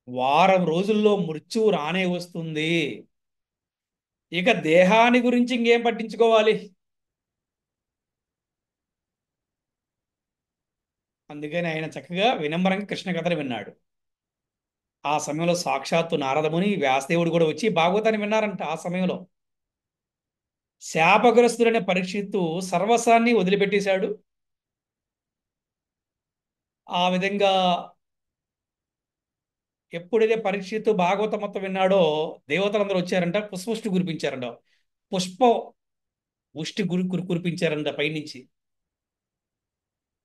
వారం రోజుల్లో మృత్యువు రానే వస్తుంది, ఇక దేహాన్ని గురించి ఇంకేం పట్టించుకోవాలి. అందుకని ఆయన చక్కగా వినమ్రంగా కృష్ణ కథను విన్నాడు. ఆ సమయంలో సాక్షాత్తు నారదముని, వ్యాసదేవుడు కూడా వచ్చి భాగవతాన్ని విన్నారంట. ఆ సమయంలో శాపగ్రస్తుడైన పరీక్షిత్తు సర్వస్వాన్ని వదిలిపెట్టేశాడు. ఆ విధంగా ఎప్పుడైతే పరీక్షిత్తు భాగవతం మొత్తం విన్నాడో దేవతలందరూ వచ్చారంట, పుష్పవృష్టి కురిపించారంట. పుష్ప వృష్టి కురిపించారంట పైనుంచి.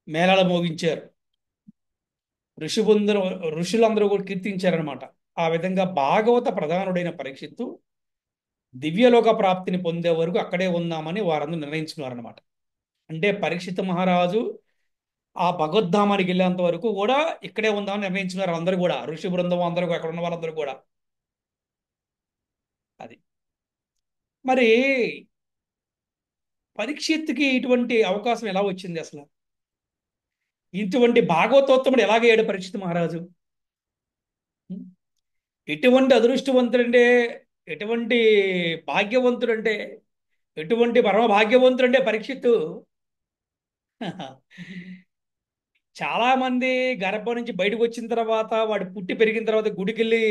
మేళాలు మోగించారు. ఋషుబందరు ఋషులందరూ కూడా కీర్తించారనమాట. ఆ విధంగా భాగవత ప్రధానుడైన పరీక్షిత్తు దివ్యలోక ప్రాప్తిని పొందే వరకు అక్కడే ఉందామని వారందరూ నిర్ణయించుకున్నారనమాట. అంటే పరీక్షిత్ మహారాజు ఆ భగవద్ధామానికి వెళ్ళేంత వరకు కూడా ఇక్కడే ఉందామని నిర్ణయించుకున్నారు అందరూ కూడా, ఋషి బృందం అందరూ కూడా, అక్కడ ఉన్న వాళ్ళందరూ కూడా. అది మరి పరీక్షిత్తుకి ఇటువంటి అవకాశం ఎలా వచ్చింది అసలు? ఇటువంటి భాగవతోత్తముడు ఎలాగయ్యాడు పరీక్షిత్ మహారాజు? ఎటువంటి అదృష్టవంతుడంటే, ఎటువంటి భాగ్యవంతుడంటే, ఎటువంటి పరమ భాగ్యవంతుడంటే పరీక్షిత్తు. చాలా మంది గర్భం నుంచి బయటకు వచ్చిన తర్వాత, వాడు పుట్టి పెరిగిన తర్వాత గుడికి వెళ్ళి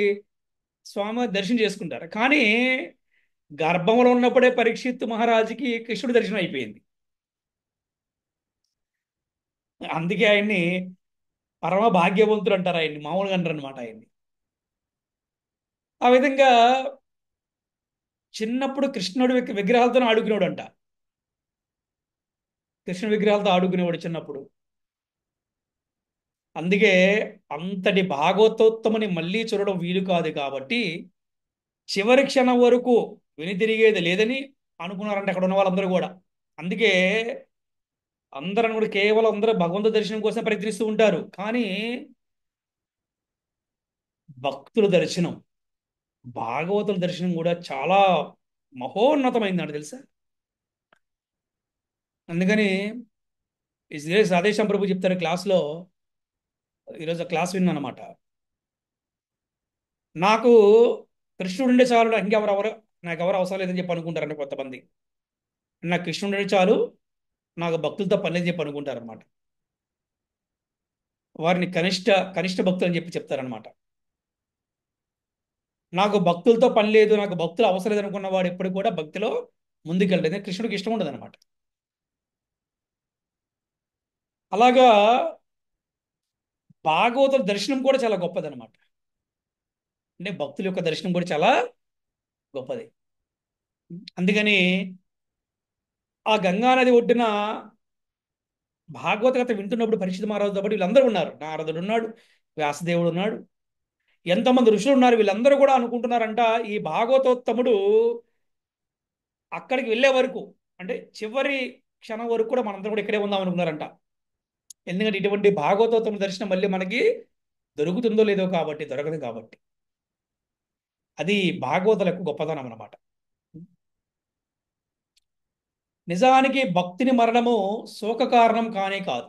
స్వామి దర్శనం చేసుకుంటారు. కానీ గర్భంలో ఉన్నప్పుడే పరీక్షిత్ మహారాజుకి కృష్ణుడి దర్శనం అయిపోయింది. అందుకే ఆయన్ని పరమ భాగ్యవంతుడు అంటారు. ఆయన్ని మామూలుగా అంటారు అనమాట ఆయన్ని. ఆ విధంగా చిన్నప్పుడు కృష్ణుడి విగ్రహాలతో ఆడుకునేవాడు అంట. కృష్ణ విగ్రహాలతో ఆడుకునేవాడు చిన్నప్పుడు. అందుకే అంతటి భాగవతోత్తముని మళ్ళీ చూడడం వీలు కాదు కాబట్టి చివరి క్షణం వరకు వెనుతిరిగేది లేదని అనుకున్నారంట అక్కడ ఉన్న వాళ్ళందరూ కూడా. అందుకే అందరూ కూడా కేవలం అందరూ భగవంతు దర్శనం కోసం ప్రయత్నిస్తూ ఉంటారు. కానీ భక్తుల దర్శనం, భాగవతుల దర్శనం కూడా చాలా మహోన్నతమైందంట తెలుసా. అందుకని రాధేశ్యాం ప్రభు చెప్తారు క్లాస్లో. ఈరోజు క్లాస్ విన్నాను అనమాట. నాకు కృష్ణుడు ఉండే చాలు, నాకు ఎవరు అవసరం లేదని చెప్పి అనుకుంటారంట కొంతమంది. నాకు కృష్ణుడు ఉండే చాలు, నాకు భక్తులతో పని లేదని చెప్పి అనుకుంటారనమాట. వారిని కనిష్ట కనిష్ట భక్తులు అని చెప్పి చెప్తారనమాట. నాకు భక్తులతో పని లేదు, నాకు భక్తులు అవసరం లేదు అనుకున్న వాడు ఎప్పుడు కూడా భక్తిలో ముందుకెళ్ళలేదు. కృష్ణుడికి ఇష్టం ఉండదు అనమాట. అలాగా భాగవతుల దర్శనం కూడా చాలా గొప్పదనమాట. అంటే భక్తుల యొక్క దర్శనం కూడా చాలా గొప్పది. అందుకని ఆ గంగానది ఒడ్డున భాగవత కథ వింటున్నప్పుడు పరీక్షిత్ మహారాజుతో పాటు వీళ్ళందరూ ఉన్నారు. నారదుడు ఉన్నాడు, వ్యాసదేవుడు ఉన్నాడు, ఎంతమంది ఋషులు ఉన్నారు. వీళ్ళందరూ కూడా అనుకుంటున్నారంట ఈ భాగవతోత్తముడు అక్కడికి వెళ్ళే వరకు, అంటే చివరి క్షణం వరకు కూడా మనందరం కూడా ఇక్కడే ఉందాం అనుకున్నారంట. ఎందుకంటే ఇటువంటి భాగవతోత్తముడి దర్శనం మళ్ళీ మనకి దొరుకుతుందో లేదో కాబట్టి, దొరకదు కాబట్టి. అది భాగవతులకు గొప్పతనం అన్నమాట. నిజానికి భక్తిని మరణము శోక కారణం కానే కాదు.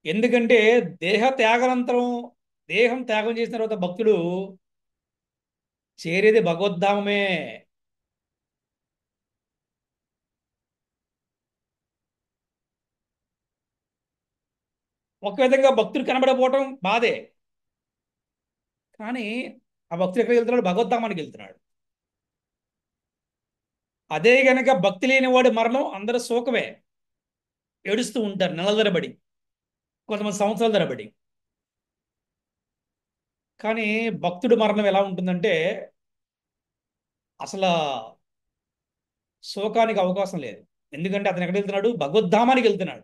ఎందుకంటే దేహ త్యాగానంతరం, దేహం త్యాగం చేసిన తర్వాత భక్తుడు చేరేది భగవద్ధామమే. ఒక విధంగా భక్తుడు కనబడకపోవటం బాధే, కానీ ఆ భక్తుడు ఎక్కడికి వెళ్తున్నాడు? భగవద్ధామానికి వెళ్తున్నాడు. అదే గనక భక్తి లేని వాడి మరణం అందరూ శోకమే, ఏడుస్తూ ఉంటారు నెలల తరబడి, కొంతమంది సంవత్సరాల తరబడి. కానీ భక్తుడి మరణం ఎలా ఉంటుందంటే అసలు శోకానికి అవకాశం లేదు. ఎందుకంటే అతను ఎక్కడికి వెళ్తున్నాడు? భగవద్ధామానికి వెళ్తున్నాడు.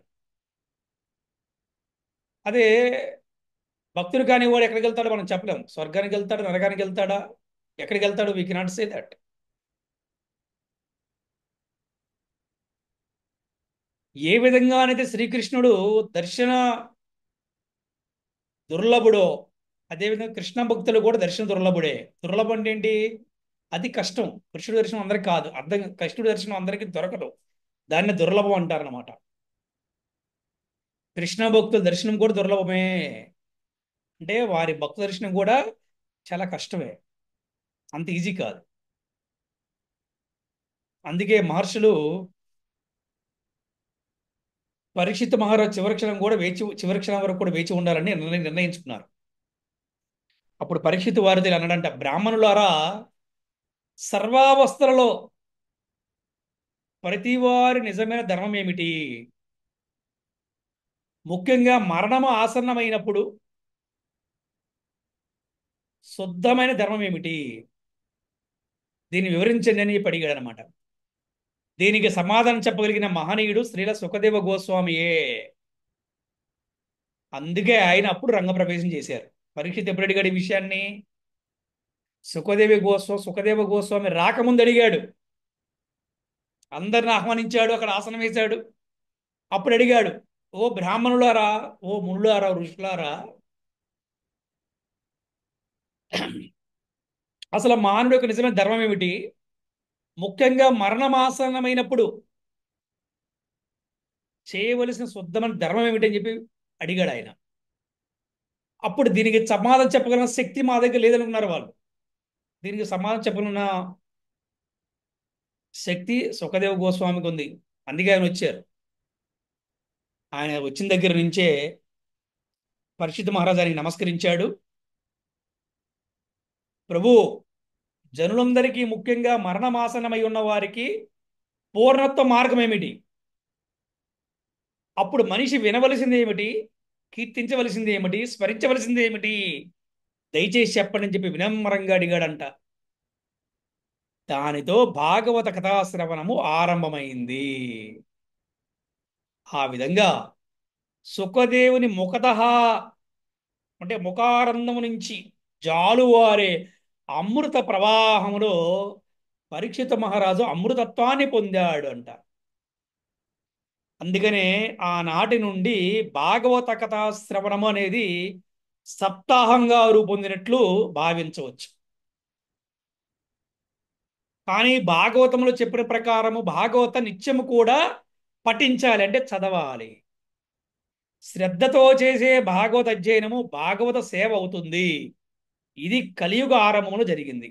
అదే భక్తుడు కాని వాడు ఎక్కడికి వెళ్తాడో మనం చెప్పలేం. స్వర్గానికి వెళ్తాడు, నరకానికి వెళ్తాడా, ఎక్కడికి వెళ్తాడు? We cannot say that. ఏ విధంగానైతే శ్రీకృష్ణుడు దర్శన దుర్లభుడో, అదేవిధంగా కృష్ణ భక్తులు కూడా దర్శన దుర్లభుడే. దుర్లభం అంటే ఏంటి? అది కష్టం. కృష్ణుడి దర్శనం అందరికి కాదు, కృష్ణుడి దర్శనం అందరికీ దొరకదు. దాన్ని దుర్లభం అంటారనమాట. కృష్ణ భక్తుల దర్శనం కూడా దుర్లభమే. అంటే వారి భక్త దర్శనం కూడా చాలా కష్టమే, అంత ఈజీ కాదు. అందుకే మహర్షులు పరీక్షిత్ మహారాజ్ చివరి క్షణం వరకు కూడా వేచి ఉండాలని నిర్ణయించుకున్నారు. అప్పుడు పరీక్షిత్ వారిది అన్నాడంట, బ్రాహ్మణులారా, సర్వావస్థలలో ప్రతివారి నిజమైన ధర్మం ఏమిటి? ముఖ్యంగా మరణము ఆసన్నమైనప్పుడు శుద్ధమైన ధర్మం ఏమిటి? దీన్ని వివరించండి అని చెప్పి అడిగాడు అనమాట. దీనికి సమాధానం చెప్పగలిగిన మహనీయుడు శ్రీల సుఖదేవ గోస్వామియే. అందుకే ఆయన అప్పుడు రంగప్రవేశం చేశారు. పరీక్షిత్ ఎప్పుడు అడిగాడు ఈ విషయాన్ని? సుఖదేవ గోస్వామి రాకముందు అడిగాడు. అందరిని ఆహ్వానించాడు, అక్కడ ఆసనం వేశాడు. అప్పుడు అడిగాడు, ఓ బ్రాహ్మణులారా, ఓ మునులారా, ఋషులారా, అసలు మానవుడి యొక్క నిజమైన ధర్మం ఏమిటి? ముఖ్యంగా మరణమాసన్నమైనప్పుడు చేయవలసిన శుద్ధమైన ధర్మం ఏమిటి అని చెప్పి అడిగాడు ఆయన. అప్పుడు దీనికి సమాధానం చెప్పగలిగిన శక్తి మా దగ్గర లేదనుకున్నారు వాళ్ళు. దీనికి సమాధానం చెప్పగలిగిన శక్తి సుఖదేవ గోస్వామికి ఉంది. అందుకే ఆయన వచ్చారు. ఆయన వచ్చిన దగ్గర నుంచే పరీక్షిత్ మహారాజు ఆయనకి నమస్కరించాడు. ప్రభు, జనులందరికీ ముఖ్యంగా మరణమాసనమై ఉన్న వారికి పూర్ణత్వ మార్గం ఏమిటి? అప్పుడు మనిషి వినవలసింది ఏమిటి? కీర్తించవలసింది ఏమిటి? స్మరించవలసింది ఏమిటి? దయచేసి చెప్పండి అని చెప్పి వినమ్రంగా అడిగాడంట. దానితో భాగవత కథాశ్రవణము ఆరంభమైంది. ఆ విధంగా సుఖదేవుని ముఖతః అంటే ముఖారంధము నుంచి జాలువారే అమృత ప్రవాహములో పరీక్షిత మహారాజు అమృతత్వాన్ని పొందాడు అంట. అందుకనే ఆనాటి నుండి భాగవత కథా శ్రవణము అనేది సప్తాహంగా రూపొందినట్లు భావించవచ్చు. కానీ భాగవతంలో చెప్పిన ప్రకారము భాగవత నిత్యము కూడా పఠించాలి, అంటే చదవాలి. శ్రద్ధతో చేసే భాగవత అధ్యయనము భాగవత సేవ అవుతుంది. ఇది కలియుగ ఆరంభంలో జరిగింది.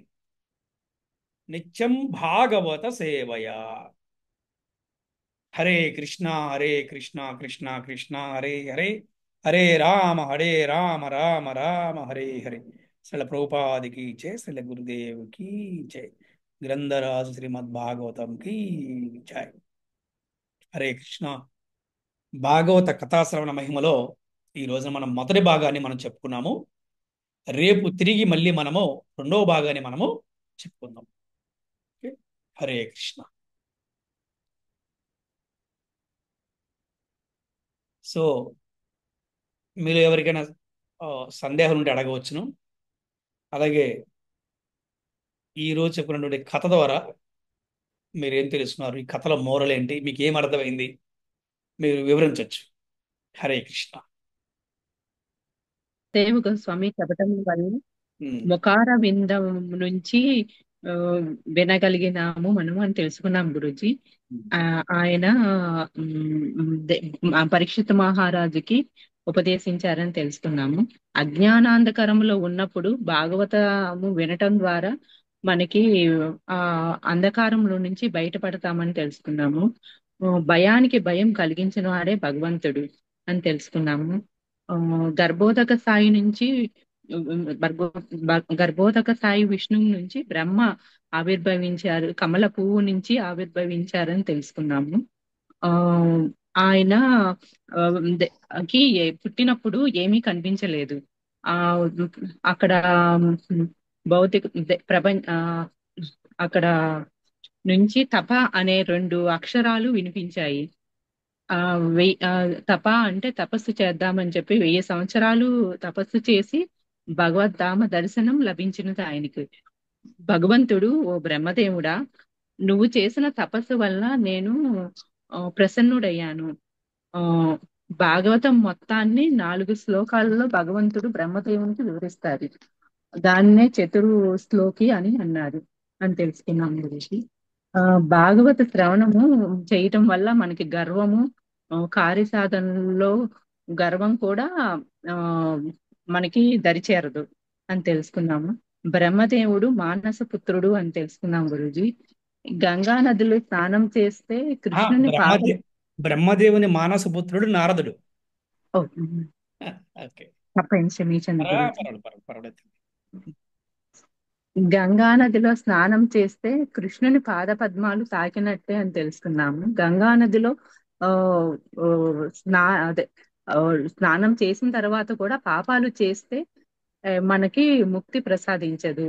నిత్యం భాగవత సేవయా. హరే కృష్ణ హరే కృష్ణ కృష్ణ కృష్ణ హరే హరే, హరే రామ రామ రామ హరే హరే. శ్రీల ప్రభుపాదికి జయ, శ్రీల గురుదేవ్కి జయ, గ్రంథరాజు శ్రీమద్ భాగవతం కి జయ. హరే కృష్ణ. భాగవత కథాశ్రవణ మహిమలో ఈ రోజున మనం మొదటి భాగాన్ని మనం చెప్పుకున్నాము. రేపు తిరిగి మళ్ళీ మనము రెండవ భాగాన్ని మనము చెప్పుకుందాం. ఓకే? హరే కృష్ణ. సో మీరు ఎవరికైనా సందేహం ఉంటే అడగవచ్చును. అలాగే ఈ రోజు చెప్పినటువంటి కథ ద్వారా మీరేం తెలుసుకున్నారు, ఈ కథలో మోరల్ ఏంటి, మీకు ఏం అర్థమైంది, మీరు వివరించవచ్చు. హరే కృష్ణ. దేవు గోస్వామి చెప్పటం వల్ల ఉమ్, ముఖార విందం నుంచి ఆ, వినగలిగినాము మనం అని తెలుసుకున్నాం గురుజీ. ఆయన పరీక్షిత మహారాజుకి ఉపదేశించారని తెలుసుకున్నాము. అజ్ఞానాంధకారంలో ఉన్నప్పుడు భాగవతము వినటం ద్వారా మనకి ఆ అంధకారంలో నుంచి బయటపడతామని తెలుసుకున్నాము. భయానికి భయం కలిగించిన వాడే భగవంతుడు అని తెలుసుకున్నాము. ఆ గర్భోదక స్థాయి నుంచి గర్భో గర్భోదక స్థాయి విష్ణువు నుంచి బ్రహ్మ ఆవిర్భవించారు, కమల పువ్వు నుంచి ఆవిర్భవించారని తెలుసుకున్నాము. ఆ ఆయన ఆ, కి పుట్టినప్పుడు ఏమీ కనిపించలేదు. ఆ అక్కడ భౌతిక అక్కడ నుంచి తప అనే రెండు అక్షరాలు వినిపించాయి. ఆ తప అంటే తపస్సు చేద్దామని చెప్పి 1000 సంవత్సరాలు తపస్సు చేసి భగవద్ధామ దర్శనం లభించినది ఆయనకి. భగవంతుడు, ఓ బ్రహ్మదేవుడా, నువ్వు చేసిన తపస్సు వల్ల నేను ప్రసన్నుడయ్యాను. ఆ భాగవతం మొత్తాన్ని 4 శ్లోకాలలో భగవంతుడు బ్రహ్మదేవునికి వివరిస్తారు. దాన్నే చతుర్ శ్లోకి అని అన్నారు అని తెలుసుకున్నాం గురించి. ఆ భాగవత శ్రవణము చేయటం వల్ల మనకి గర్వము, కార్యసాధనలో గర్వం కూడా ఆ మనకి దరిచేరదు అని తెలుసుకున్నాము. బ్రహ్మదేవుడు మానస పుత్రుడు అని తెలుసుకున్నాం గురుజీ. గంగా నదిలో స్నానం చేస్తే ఆ, కృష్ణుని పాదం. బ్రహ్మదేవుని మానసపుత్రుడు నారదుడు. ఓ, ఓకే. తప్పని క్షమించండి గురుజీ. పర్వాలేదు. గంగా నదిలో స్నానం చేస్తే కృష్ణుని పాద పద్మాలు తాకినట్టే అని తెలుసుకున్నాము. గంగా నదిలో ఆ ఆ, స్నా అదే ఆ, స్నానం చేసిన తర్వాత కూడా పాపాలు చేస్తే మనకి ముక్తి ప్రసాదించదు.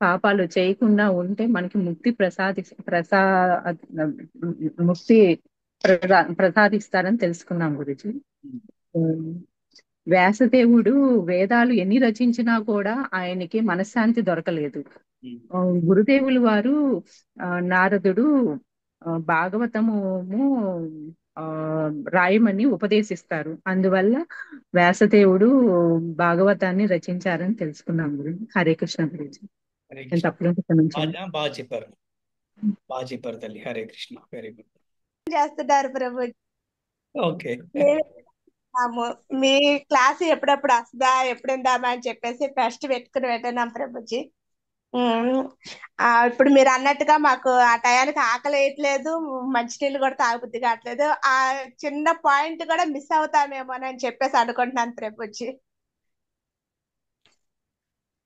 పాపాలు చేయకుండా ఉంటే మనకి ముక్తి ప్రసాదిస్తారని తెలుసుకున్నాం గురుజీ. వ్యాసదేవుడు వేదాలు ఎన్ని రచించినా కూడా ఆయనకి మనశ్శాంతి దొరకలేదు. ఆ, గురుదేవులు వారు నారదుడు భాగవతము ఆ, రాయమని ఉపదేశిస్తారు. అందువల్ల వ్యాసదేవుడు భాగవతాన్ని రచించారని తెలుసుకున్నాం గురు. హరే కృష్ణ గురించి హరే నేను కృష్ణ. తప్పులు క్షమించండి. బాగా చెప్పారు. బాగా చెప్పారు తల్లి. హరే కృష్ణ. Very good. చేస్తున్నారు ప్రభు. ఓకే. మేము మీ క్లాస్ ఎప్పుడప్పుడు వస్తుందా ఎప్పుడుందామా అని చెప్పేసి ఫస్ట్ పెట్టుకుని పెట్టినాం ప్రభుజీ. ఉమ్, ఇప్పుడు మీరు అన్నట్టుగా మాకు ఆ టయానికి ఆకలి వేయట్లేదు, మంచినీళ్ళు కూడా తాగబుద్ధి కావట్లేదు. ఆ చిన్న పాయింట్ కూడా మిస్ అవుతామేమోనని చెప్పేసి అనుకుంటున్నాను ప్రభుజీ.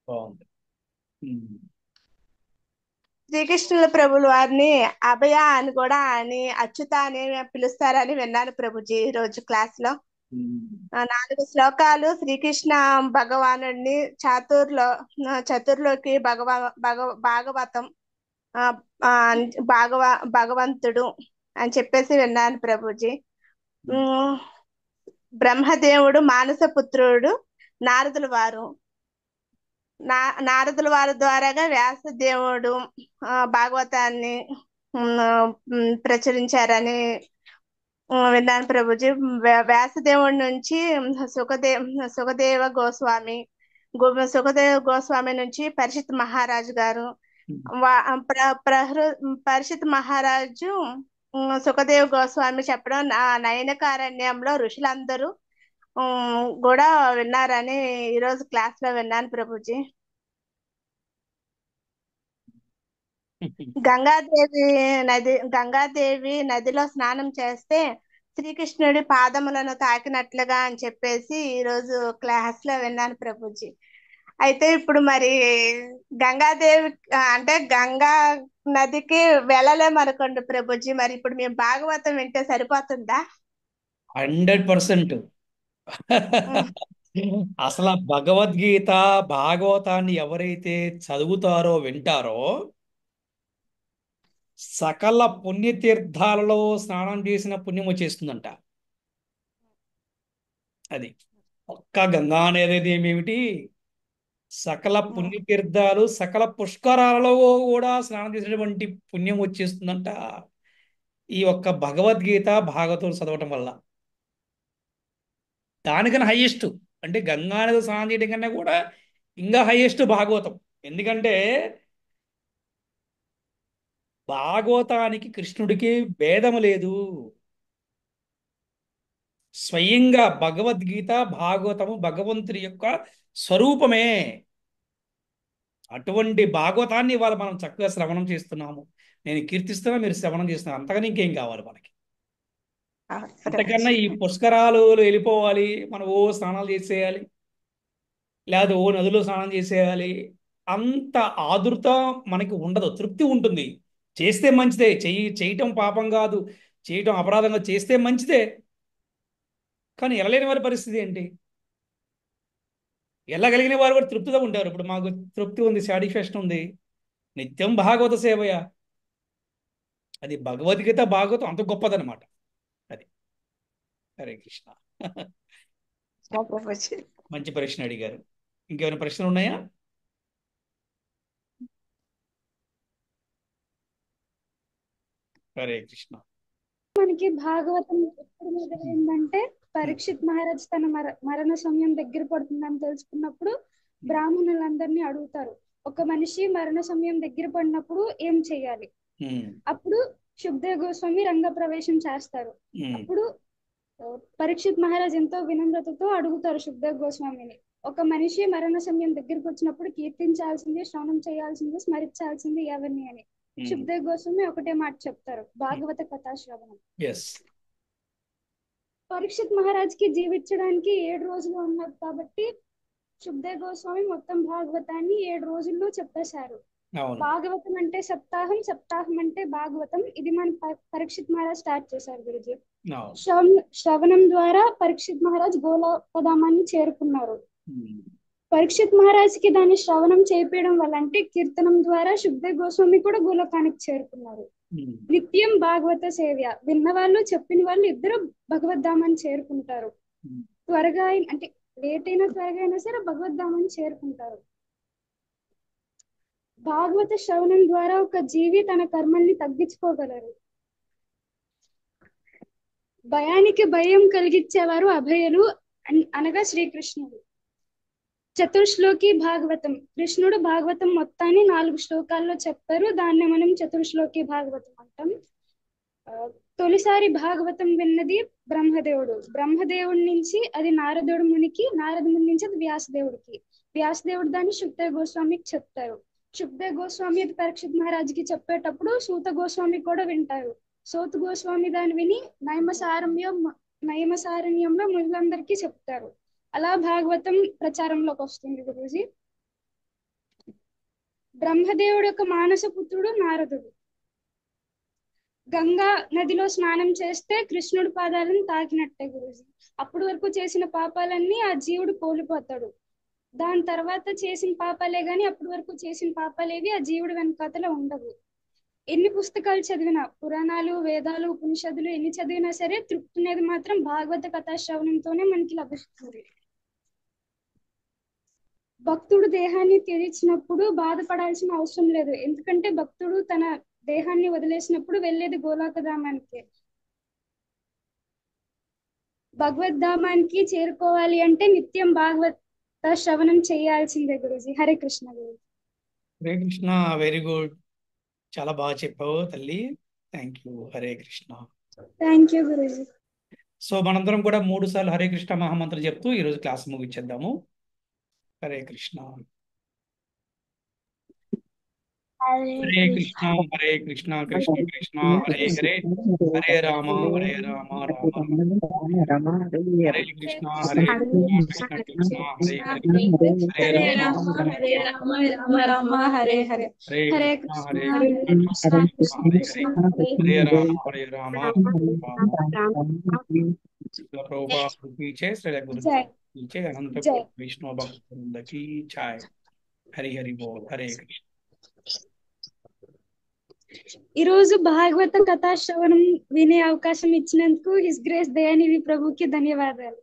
బాగుంది. శ్రీకృష్ణుల ప్రభుల వారిని అభయ అని కూడా అని అచ్యుత అని పిలుస్తారని విన్నాను ప్రభుజీ ఈ రోజు క్లాస్ లో. 4 శ్లోకాలు శ్రీకృష్ణ భగవానుడిని చతుర్లోకి భాగవతం ఆ, ఆ, భగవంతుడు అని చెప్పేసి విన్నాను ప్రభుజీ. ఉమ్, బ్రహ్మదేవుడు మానస పుత్రుడు, నారదుల వారు నారదుల వారి ద్వారాగా వ్యాసదేవుడు భాగవతాన్ని ప్రచురించారని విన్నాను ప్రభుజీ. వ్యాసదేవుడి నుంచి సుఖదేవ గోస్వామి సుఖదేవ గోస్వామి నుంచి పరిషత్ మహారాజు గారు పరిషత్ మహారాజు సుఖదేవ్ గోస్వామి చెప్పడం నయనకారణ్యంలో ఋషులందరూ కూడా విన్నారని ఈరోజు క్లాస్ లో విన్నాను ప్రభుజీ. గంగాదేవి నదిలో స్నానం చేస్తే శ్రీకృష్ణుడి పాదములను తాకినట్లుగా అని చెప్పేసి ఈ రోజు క్లాస్ లో విన్నాను ప్రభుజీ. అయితే ఇప్పుడు మరి గంగాదేవి అంటే గంగా నదికి వెళ్ళలేమనుకోండి ప్రభుజీ, మరి ఇప్పుడు మేము భాగవతం వింటే సరిపోతుందా? 100%. అసలు భగవద్గీత భాగవతాన్ని ఎవరైతే చదువుతారో వింటారో సకల పుణ్యతీర్థాలలో స్నానం చేసిన పుణ్యం వచ్చేస్తుందంట. అది ఒక్క గంగా అనేది ఏమిటి, సకల పుణ్యతీర్థాలు సకల పుష్కరాలలో కూడా స్నానం చేసినటువంటి పుణ్యం వచ్చేస్తుందంట ఈ ఒక్క భగవద్గీత భాగవతం చదవటం వల్ల. దానికన్నా హైయెస్ట్ అంటే గంగా నది స్నానం చేయడం కన్నా కూడా ఇంకా హైయెస్ట్ భాగవతం. ఎందుకంటే భాగవతానికి కృష్ణుడికి భేదము లేదు. స్వయంగా భగవద్గీత భాగవతము భగవంతుడి యొక్క స్వరూపమే. అటువంటి భాగవతాన్ని ఇవాళ మనం చక్కగా శ్రవణం చేస్తున్నాము. నేను కీర్తిస్తున్నా, మీరు శ్రవణం చేస్తున్నారు. అంతగానే ఇంకేం కావాలి మనకి? అంతకన్నా ఈ పుష్కరాలు వెళ్ళిపోవాలి, మనం ఓ స్నానాలు చేసేయాలి, లేదా ఓ నదిలో స్నానం చేసేయాలి, అంత ఆదుర్త మనకి ఉండదు. తృప్తి ఉంటుంది. చేస్తే మంచిదే, చేయటం పాపం కాదు, చేయటం అపరాధంగా చేస్తే మంచిదే. కానీ వెళ్ళలేని వారి పరిస్థితి ఏంటి? వెళ్ళగలిగిన వారు కూడా తృప్తిగా ఉంటారు. ఇప్పుడు మాకు తృప్తి ఉంది, సాటిస్ఫాక్షన్ ఉంది. నిత్యం భాగవత సేవయ, అది భగవద్గీత భాగవతం అంత గొప్పదనమాట. అది. హరే కృష్ణ. ప్రభుజీ. మంచి ప్రశ్న అడిగారు. ఇంకేమైనా ప్రశ్నలు ఉన్నాయా? హరే కృష్ణ. మనకి భాగవతం ఎప్పుడు మొదలైందంటే పరీక్షిత్ మహారాజ్ తన మరణ సమయం దగ్గర పడుతుందని తెలుసుకున్నప్పుడు బ్రాహ్మణులందరినీ అడుగుతారు, ఒక మనిషి మరణ సమయం దగ్గర పడినప్పుడు ఏం చేయాలి. అప్పుడు శుక్దేవ్ గోస్వామి రంగ ప్రవేశం చేస్తారు. అప్పుడు పరీక్షిత్ మహారాజ్ ఎంతో వినమ్రతతో అడుగుతారు శుక్దేవ్ గోస్వామిని, ఒక మనిషి మరణ సమయం దగ్గరికి వచ్చినప్పుడు కీర్తించాల్సింది, శ్రవణం చేయాల్సింది, స్మరించాల్సింది ఎవరిని అని. శుక్దేవ్ గోస్వామి ఒకటే మాట చెప్తారు, భాగవత కథా శ్రవణం. పరీక్షిత్ మహారాజ్ కి జీవించడానికి 7 రోజులు ఉన్నారు కాబట్టి శుక్దేవ్ గోస్వామి మొత్తం భాగవతాన్ని 7 రోజుల్లో చెప్పేశారు. భాగవతం అంటే సప్తాహం, సప్తాహం అంటే భాగవతం. ఇది మన పరీక్షిత్ మహారాజ్ స్టార్ట్ చేశారు గురుజీ. శ్రవణం ద్వారా పరీక్షిత్ మహారాజ్ గోలోకధామాన్ని చేరుకున్నారు. పరీక్షిత్ మహారాజ్ కి దాన్ని శ్రవణం చేపేయడం వల్ల, అంటే కీర్తనం ద్వారా శుక్దేవ్ గోస్వామి కూడా గోలోకానికి చేరుకున్నారు. నిత్యం భాగవత సేవ్య, విన్న వాళ్ళు చెప్పిన వాళ్ళు ఇద్దరు భగవద్ధామాన్ని చేరుకుంటారు. త్వరగా అంటే లేట్ అయినా త్వరగా అయినా సరే భగవద్ధామాన్ని చేరుకుంటారు. భాగవత శ్రవణం ద్వారా ఒక జీవి తన కర్మల్ని తగ్గించుకోగలరు. భయానికి భయం కలిగించేవారు అభయలు అనగా శ్రీకృష్ణుడు. చతుర్శ్లోకి భాగవతం, కృష్ణుడు భాగవతం మొత్తాన్ని 4 శ్లోకాల్లో చెప్పారు. దాన్ని మనం చతుర్శ్లోకి భాగవతం అంటాం. తొలిసారి భాగవతం విన్నది బ్రహ్మదేవుడు. బ్రహ్మదేవుడి నుంచి అది నారదుడు మునికి, నారద ముని నుంచి అది వ్యాసదేవుడికి, వ్యాసదేవుడు దాన్ని శుక్దేవ్ గోస్వామికి చెప్తారు. శుక్దేవ్ గోస్వామి అది పరీక్షిత్ మహారాజ్కి చెప్పేటప్పుడు సూత గోస్వామి కూడా వింటారు. సూత గోస్వామి దాన్ని విని నయమసారణ్యంలో మునులందరికీ చెప్తారు. అలా భాగవతం ప్రచారంలోకి వస్తుంది గురూజీ. బ్రహ్మదేవుడు యొక్క మానస పుత్రుడు నారదుడు. గంగా నదిలో స్నానం చేస్తే కృష్ణుడి పాదాలను తాకినట్టే గురూజీ. అప్పటి వరకు చేసిన పాపాలన్నీ ఆ జీవుడు కోల్పోతాడు. దాని తర్వాత చేసిన పాపాలే గాని అప్పటి వరకు చేసిన పాపాలేవి ఆ జీవుడు వెనకాతలో ఉండవు. ఎన్ని పుస్తకాలు చదివినా, పురాణాలు, వేదాలు, ఉపనిషత్తులు ఎన్ని చదివినా సరే తృప్తి అనేది మాత్రం భాగవత కథా శ్రవణంతోనే మనకి లభిస్తుంది. భక్తుడు దేహాన్ని త్యజించినప్పుడు బాధపడాల్సిన అవసరం లేదు. ఎందుకంటే భక్తుడు తన దేహాన్ని వదిలేసినప్పుడు వెళ్ళేది గోలోకధామానికి. భగవద్ధామానికి చేరుకోవాలి అంటే నిత్యం భాగవత శ్రవణం చేయాల్సిందే గురూజీ. హరే కృష్ణ గురూజీ. హరే కృష్ణ. Very good. చాలా బాగా చెప్పావు తల్లి. Thank you. Hare Krishna. Thank you గురూజీ. సో మనందరం కూడా 3 సార్లు హరే కృష్ణ మహామంత్రం చెప్తూ ఈరోజు క్లాస్ ముగించేద్దాము. హరే కృష్ణ. హరే కృష్ణ హరే కృష్ణ కృష్ణ కృష్ణ హరే హరే, హరే రామ హరే రామ రామ రామ హరే కృష్ణ హరే కృష్ణ కృష్ణ కృష్ణ హరే హరే, హరే రామ హరే రామ రామ రామ హరే హరే, హరే కృష్ణ హరే కృష్ణ కృష్ణ హరే హరే, హరే రామ హరే రామ ప్రభుపాద పీछे श्री गुरु पीछे अनंत विष्णु भक्त वृंद की जय. हरि हरि बोल. हरे कृष्ण. ఈ రోజు భాగవత కథా శ్రవణం వినే అవకాశం ఇచ్చినందుకు హిస్ గ్రేస్ దయానిధి ప్రభుకి ధన్యవాదాలు.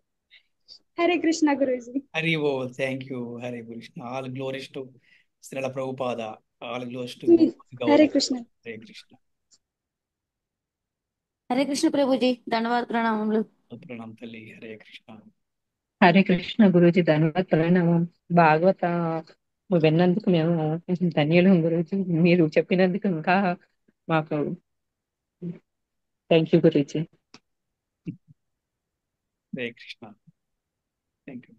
హరే కృష్ణ గురూజీ. హరి బోల్. Thank you. Hare Krishna. All glories to Srila Prabhupada. All glories to Hare Krishna. Hare Krishna. Hare Krishna ప్రభుజీ. ధన్యవాద ప్రణామములు. ప్రణామం తల్లి. హరే కృష్ణ. హరే కృష్ణ గురూజీ. ధన్యవాద ప్రణామం. భాగవత విన్నందుకు మేము ధన్యులం గురూజీ. మీరు చెప్పినందుకు ఇంకా మాకు thank you Guruji. Hare Krishna. Thank you.